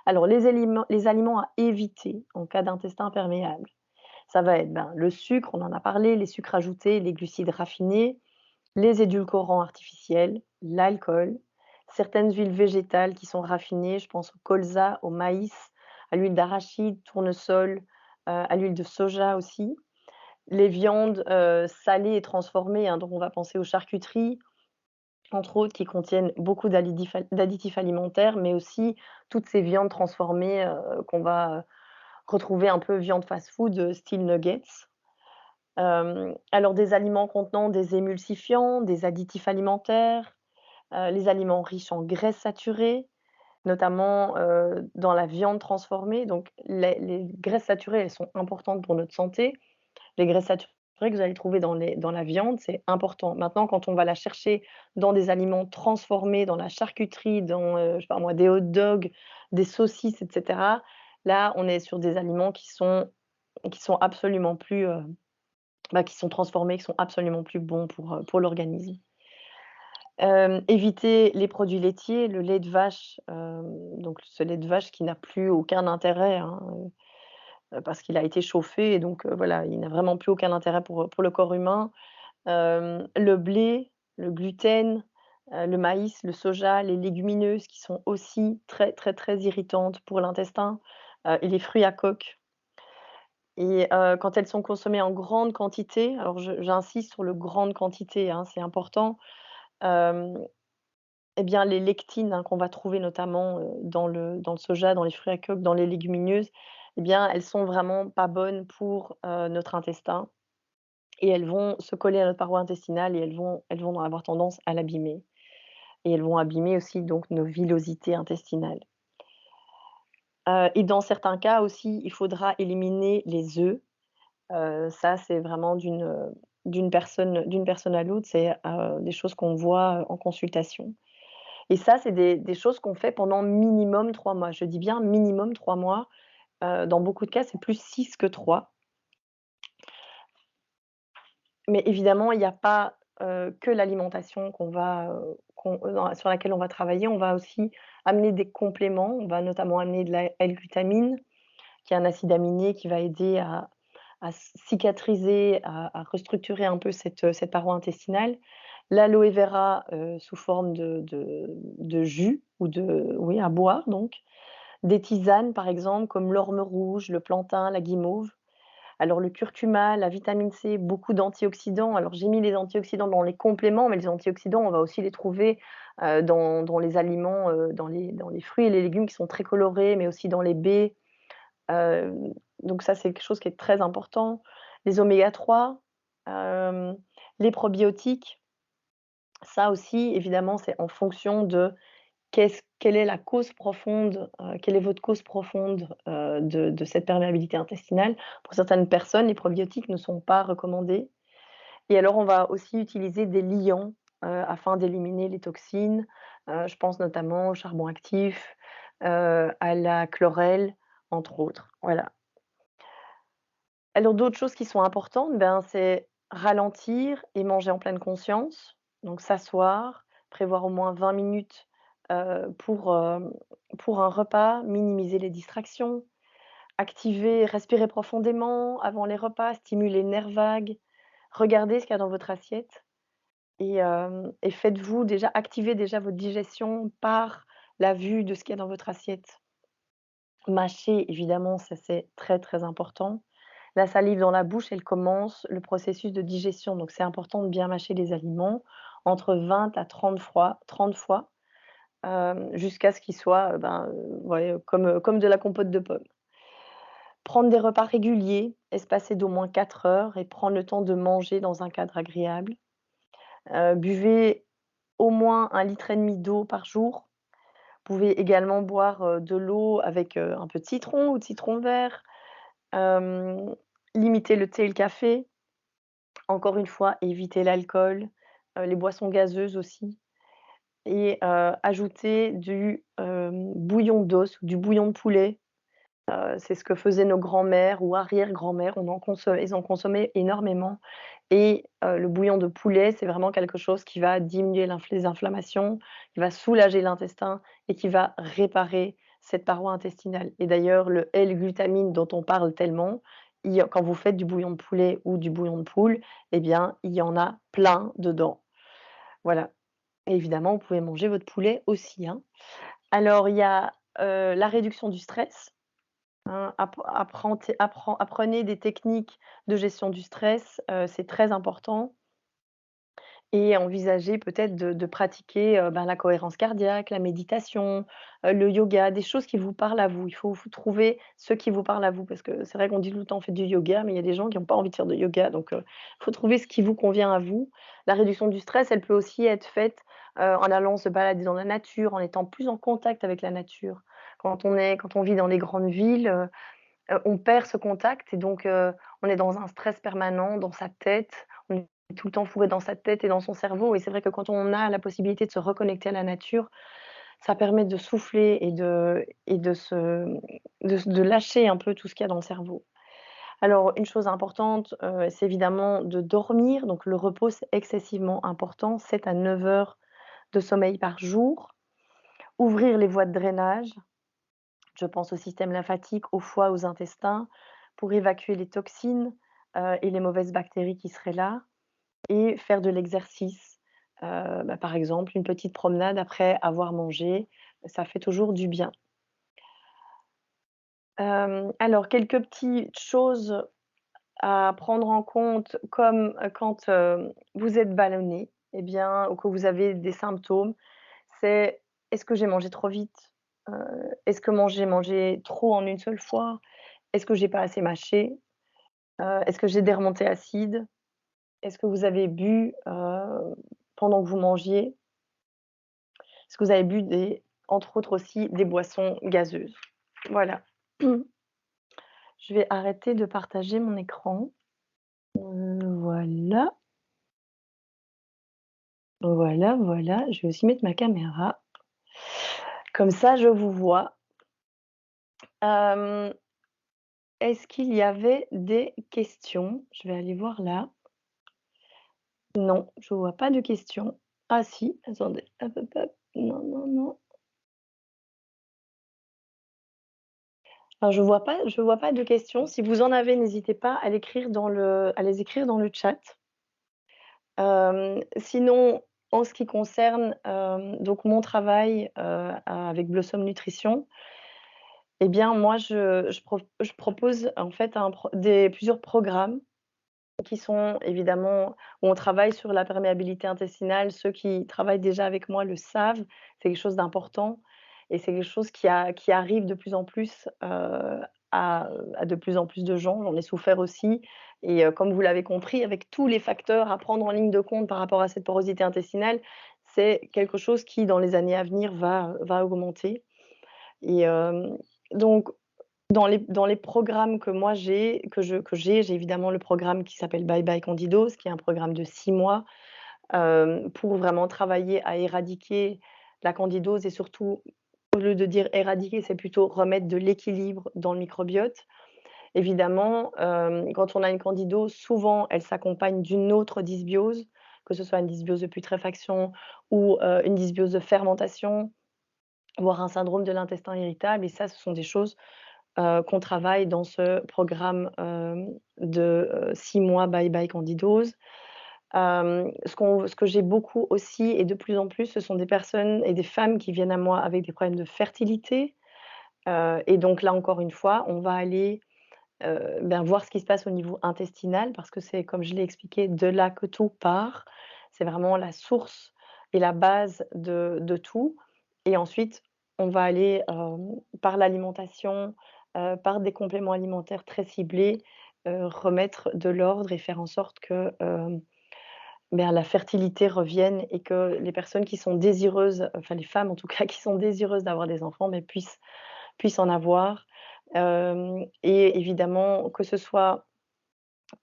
Alors les aliments à éviter en cas d'intestin perméable, ça va être, ben, le sucre, on en a parlé, les sucres ajoutés, les glucides raffinés, les édulcorants artificiels, l'alcool, certaines huiles végétales qui sont raffinées, je pense au colza, au maïs, à l'huile d'arachide, tournesol, à l'huile de soja aussi. Les viandes, salées et transformées, hein, donc on va penser aux charcuteries, entre autres, qui contiennent beaucoup d'additifs alimentaires, mais aussi toutes ces viandes transformées, qu'on va, retrouver un peu viande fast-food, style nuggets. Alors des aliments contenant des émulsifiants, des additifs alimentaires, les aliments riches en graisses saturées, notamment, dans la viande transformée. Donc les graisses saturées, elles sont importantes pour notre santé. Les graisses saturées que vous allez trouver dans la viande, c'est important. Maintenant, quand on va la chercher dans des aliments transformés, dans la charcuterie, dans, je sais pas moi, des hot dogs, des saucisses et cetera, là, on est sur des aliments qui sont absolument plus, bah, qui sont transformés, qui sont absolument plus bons pour l'organisme. Éviter les produits laitiers, le lait de vache, donc ce lait de vache qui n'a plus aucun intérêt, hein, parce qu'il a été chauffé et donc voilà, il n'a vraiment plus aucun intérêt pour le corps humain. Le blé, le gluten, le maïs, le soja, les légumineuses qui sont aussi très, très, très irritantes pour l'intestin, et les fruits à coque et quand elles sont consommées en grande quantité, alors j'insiste sur le grande quantité, hein, c'est important, hem eh bien, les lectines, hein, qu'on va trouver notamment, dans le soja, dans les fruits à coque, dans les légumineuses, eh bien, elles sont vraiment pas bonnes pour, notre intestin et elles vont se coller à notre paroi intestinale et elles vont avoir tendance à l'abîmer et elles vont abîmer aussi donc nos villosités intestinales. Et dans certains cas aussi, il faudra éliminer les œufs. Ça, c'est vraiment d'une personne à l'autre, c'est, des choses qu'on voit, en consultation. Et ça, c'est des choses qu'on fait pendant minimum 3 mois. Je dis bien minimum 3 mois, dans beaucoup de cas, c'est plus 6 que 3. Mais évidemment, il y a pas, que l'alimentation sur laquelle on va travailler. On va aussi amener des compléments. On va notamment amener de la L-glutamine, qui est un acide aminé qui va aider à cicatriser, à restructurer un peu cette paroi intestinale. L'aloe vera, sous forme de jus ou oui, à boire donc. Des tisanes, par exemple, comme l'orme rouge, le plantain, la guimauve. Alors le curcuma, la vitamine C, beaucoup d'antioxydants. Alors j'ai mis les antioxydants dans les compléments, mais les antioxydants, on va aussi les trouver, dans les aliments, dans les fruits et les légumes qui sont très colorés, mais aussi dans les baies. Hem, donc ça, c'est quelque chose qui est très important. Les oméga 3, hem, les probiotiques, ça aussi, évidemment, c'est en fonction de quelle est la cause profonde, quelle est votre cause profonde, de cette perméabilité intestinale. Pour certaines personnes, les probiotiques ne sont pas recommandés et alors on va aussi utiliser des liants, afin d'éliminer les toxines. Je pense notamment au charbon actif, à la chlorelle, entre autres. Voilà. Alors d'autres choses qui sont importantes, ben, c'est ralentir et manger en pleine conscience. Donc s'asseoir, prévoir au moins 20 minutes, pour un repas, minimiser les distractions, activer, respirer profondément avant les repas, stimuler le nerf vague, regarder ce qu'il y a dans votre assiette et faites-vous déjà activez déjà votre digestion par la vue de ce qu'il y a dans votre assiette. Mâcher, évidemment, ça c'est très, très important. La salive dans la bouche, elle commence le processus de digestion, donc c'est important de bien mâcher les aliments entre 20 à 30 fois, jusqu'à ce qu'ils soient, ouais, comme de la compote de pommes. Prendre des repas réguliers, espacés d'au moins 4 heures et prendre le temps de manger dans un cadre agréable. Buvez au moins 1,5 litre d'eau par jour. Vous pouvez également boire, de l'eau avec, un peu de citron ou de citron vert. Hem, Limiter le thé et le café. Encore une fois, éviter l'alcool, les boissons gazeuses aussi et ajouter du, bouillon d'os ou du bouillon de poulet. C'est ce que faisaient nos grands-mères ou arrière-grand-mères. Ils en consommaient énormément et le bouillon de poulet, c'est vraiment quelque chose qui va diminuer les inflammations, qui va soulager l'intestin et qui va réparer cette paroi intestinale et d'ailleurs le L-glutamine dont on parle tellement, il y a quand vous faites du bouillon de poulet ou du bouillon de poule, eh bien, il y en a plein dedans. Voilà et évidemment, vous pouvez manger votre poulet aussi, hein. Alors il y a, la réduction du stress. Hein, apprenez des techniques de gestion du stress, c'est très important et envisagez peut-être de pratiquer, la cohérence cardiaque, la méditation, le yoga, des choses qui vous parlent à vous. Il faut trouver ce qui vous parle à vous parce que c'est vrai qu'on dit tout le temps: «Faites du yoga», mais il y a des gens qui ont pas envie de faire de yoga donc il faut trouver ce qui vous convient à vous. La réduction du stress, elle peut aussi être faite, en allant se balader dans la nature, en étant plus en contact avec la nature. Quand on vit dans les grandes villes, on perd ce contact et donc on est dans un stress permanent, dans sa tête. On est tout le temps fourré dans sa tête et dans son cerveau et c'est vrai que quand on a la possibilité de se reconnecter à la nature, ça permet de souffler et de lâcher un peu tout ce qu'il y a dans le cerveau. Alors une chose importante, c'est évidemment de dormir, donc le repos, c'est excessivement important, 7 à 9 heures de sommeil par jour. Ouvrir les voies de drainage, je pense au système lymphatique, au foie, aux intestins, pour évacuer les toxines, et les mauvaises bactéries qui seraient là et faire de l'exercice. Par exemple, une petite promenade après avoir mangé, ça fait toujours du bien. Alors quelques petites choses à prendre en compte comme, quand, vous êtes ballonné eh bien, ou que vous avez des symptômes, c'est: «Est-ce que j'ai mangé trop vite?» Heu, «Est-ce que j'ai mangé trop en une seule fois?» Est-ce que j'ai pas assez mâché? Est-ce que j'ai des remontées acides? Est-ce que vous avez bu, pendant que vous mangiez? Est-ce que vous avez bu entre autres aussi, des boissons gazeuses? Voilà. Je vais arrêter de partager mon écran. Voilà, voilà, voilà. Je vais aussi mettre ma caméra. Comme ça, je vous vois. Hem, Est-ce qu'il y avait des questions? Je vais aller voir là. Non, je vois pas de questions. Ah si, attendez, hop, hop, hop. Non, non, non. Alors je vois pas de questions. Si vous en avez, n'hésitez pas à les écrire dans le chat. Sinon, en ce qui concerne, donc mon travail, avec Blossom Nutrition, eh bien moi je propose en fait plusieurs programmes qui sont évidemment où on travaille sur la perméabilité intestinale. Ceux qui travaillent déjà avec moi le savent, c'est quelque chose d'important et c'est quelque chose qui arrive de plus en plus, à de plus en plus de gens. J'en ai souffert aussi et comme vous l'avez compris, avec tous les facteurs à prendre en ligne de compte par rapport à cette porosité intestinale, c'est quelque chose qui, dans les années à venir, va augmenter et donc dans les programmes que moi j'ai évidemment le programme qui s'appelle Bye Bye Candidose, qui est un programme de 6 mois, pour vraiment travailler à éradiquer la candidose et surtout, au lieu de dire éradiquer, c'est plutôt remettre de l'équilibre dans le microbiote. Évidemment, quand on a une candidose, souvent elle s'accompagne d'une autre dysbiose, que ce soit une dysbiose de putréfaction ou, une dysbiose de fermentation, voire un syndrome de l'intestin irritable et ça, ce sont des choses qu'on travaille dans ce programme, de, 6 mois Bye Bye Candidose. Ce que j'ai beaucoup aussi et de plus en plus, ce sont des personnes et des femmes qui viennent à moi avec des problèmes de fertilité, et donc là, encore une fois, on va aller, voir ce qui se passe au niveau intestinal parce que c'est, comme je l'ai expliqué, de là que tout part. C'est vraiment la source et la base de tout et ensuite, on va aller, par l'alimentation, par des compléments alimentaires très ciblés, remettre de l'ordre et faire en sorte que, la fertilité revienne et que les personnes qui sont désireuses, enfin les femmes en tout cas, qui sont désireuses d'avoir des enfants, puissent en avoir. Et évidemment, que ce soit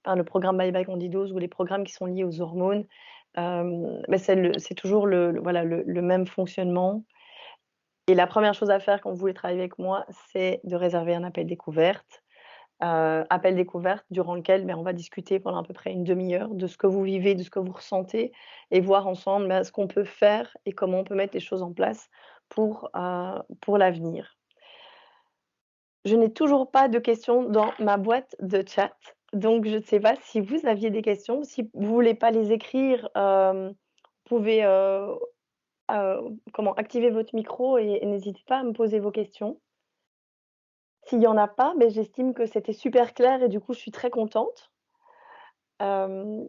par le programme Bye Bye Candidose ou les programmes qui sont liés aux hormones, c'est toujours le même fonctionnement et la première chose à faire quand vous voulez travailler avec moi, c'est de réserver un appel découverte. Appel découverte durant lequel, on va discuter pendant à peu près une demi-heure de ce que vous vivez, de ce que vous ressentez et voir ensemble, ce qu'on peut faire et comment on peut mettre les choses en place pour l'avenir. Je n'ai toujours pas de questions dans ma boîte de chat, donc je ne sais pas si vous aviez des questions. Si vous voulez pas les écrire, vous pouvez, activer votre micro et n'hésitez pas à me poser vos questions. S'il y en a pas, j'estime que c'était super clair et du coup, je suis très contente. Hem,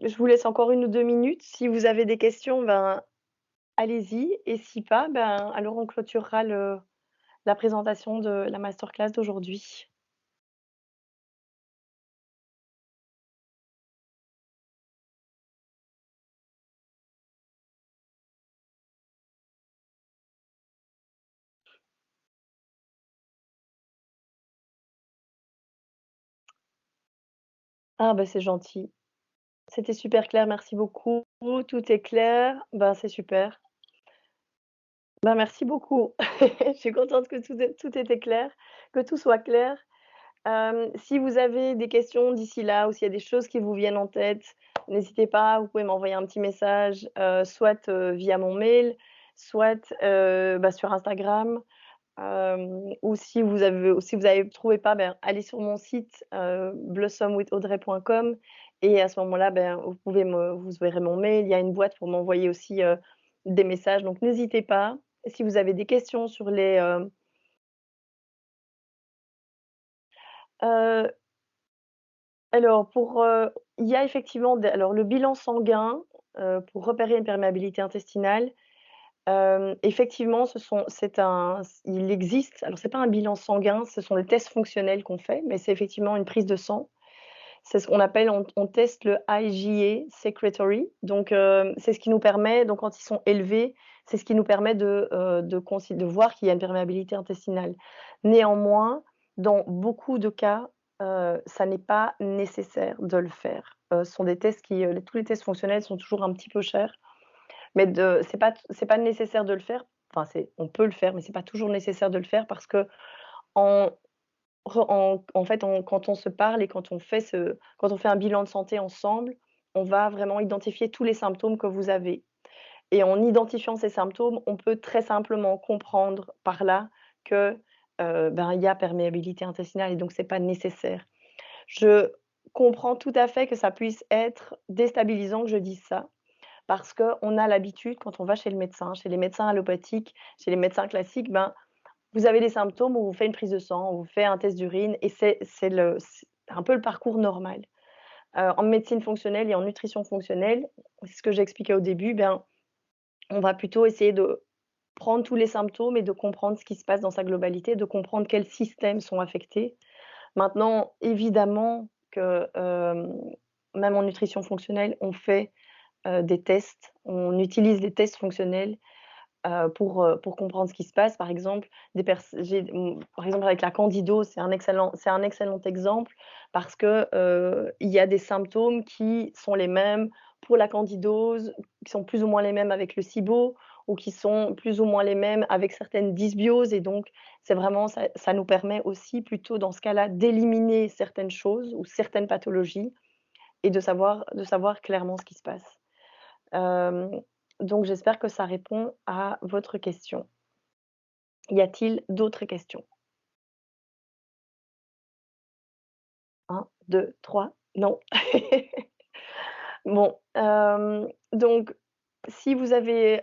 je vous laisse encore 1 ou 2 minutes. Si vous avez des questions, allez-y et si pas, alors on clôturera la présentation de la masterclass d'aujourd'hui. Ah c'est gentil. C'était super clair, merci beaucoup. Tout est clair, c'est super. Merci beaucoup. Je suis contente que tout était clair, que tout soit clair. Si vous avez des questions d'ici là ou s'il y a des choses qui vous viennent en tête, n'hésitez pas, vous pouvez m'envoyer un petit message, soit, via mon mail, soit, sur Instagram, ou si vous avez trouvé pas, allez sur mon site, blossomwithaudrey.com et à ce moment-là, vous verrez mon mail. Il y a une boîte pour m'envoyer aussi, des messages, donc n'hésitez pas. Si vous avez des questions sur heu alors il y a effectivement le bilan sanguin, pour repérer une perméabilité intestinale, effectivement il existe, alors c'est pas un bilan sanguin, ce sont des tests fonctionnels qu'on fait, mais c'est effectivement une prise de sang. C'est ce qu'on appelle on teste le IgA secretory, donc c'est ce qui nous permet donc quand ils sont élevés, c'est ce qui nous permet de voir qu'il y a une perméabilité intestinale. Néanmoins, dans beaucoup de cas, ça n'est pas nécessaire de le faire. Ce sont des tests tous les tests fonctionnels sont toujours un petit peu chers, mais c'est pas nécessaire de le faire. Enfin on peut le faire, mais c'est pas toujours nécessaire de le faire parce qu'en en fait, quand on se parle et quand on fait un bilan de santé ensemble, on va vraiment identifier tous les symptômes que vous avez et en identifiant ces symptômes, on peut très simplement comprendre par là que, il y a perméabilité intestinale et donc c'est pas nécessaire. Je comprends tout à fait que ça puisse être déstabilisant que je dise ça, parce qu'on a l'habitude quand on va chez le médecin, chez les médecins allopathiques, chez les médecins classiques, vous avez des symptômes, on vous fait une prise de sang, on vous fait un test d'urine et c'est un peu le parcours normal. En médecine fonctionnelle et en nutrition fonctionnelle, c'est ce que j'expliquais au début, on va plutôt essayer de prendre tous les symptômes et de comprendre ce qui se passe dans sa globalité, de comprendre quels systèmes sont affectés. Maintenant, évidemment que, même en nutrition fonctionnelle, on fait, des tests, on utilise des tests fonctionnels pour comprendre ce qui se passe. Par exemple, par exemple avec la candidose, c'est un excellent exemple parce que, il y a des symptômes qui sont les mêmes pour la candidose, qui sont plus ou moins les mêmes avec le SIBO ou qui sont plus ou moins les mêmes avec certaines dysbioses et donc c'est vraiment ça nous permet aussi plutôt dans ce cas-là d'éliminer certaines choses ou certaines pathologies et de savoir clairement ce qui se passe. Hem, donc j'espère que ça répond à votre question. Y a-t-il d'autres questions? 1, 2, 3, non. Bon, donc si vous avez,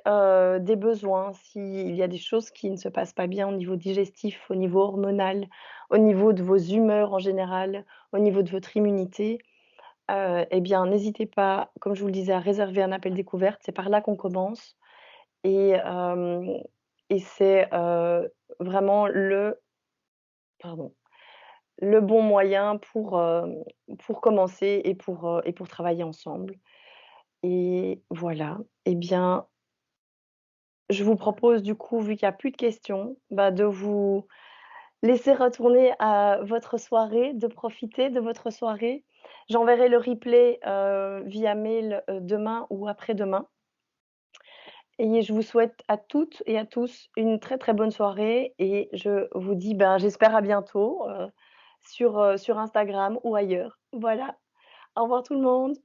des besoins, s'il y a des choses qui ne se passent pas bien au niveau digestif, au niveau hormonal, au niveau de vos humeurs en général, au niveau de votre immunité, et bien n'hésitez pas, comme je vous le disais, à réserver un appel découverte. C'est par là qu'on commence et c'est, vraiment pardon, le bon moyen pour commencer et pour travailler ensemble et voilà. Et bien, je vous propose du coup, vu qu'il y a plus de questions, bah, de vous laisser retourner à votre soirée, de profiter de votre soirée. J'enverrai le replay, via mail, demain ou après-demain et je vous souhaite à toutes et à tous une très, très bonne soirée et je vous dis, ben, j'espère à bientôt, sur Instagram ou ailleurs. Voilà. Au revoir tout le monde.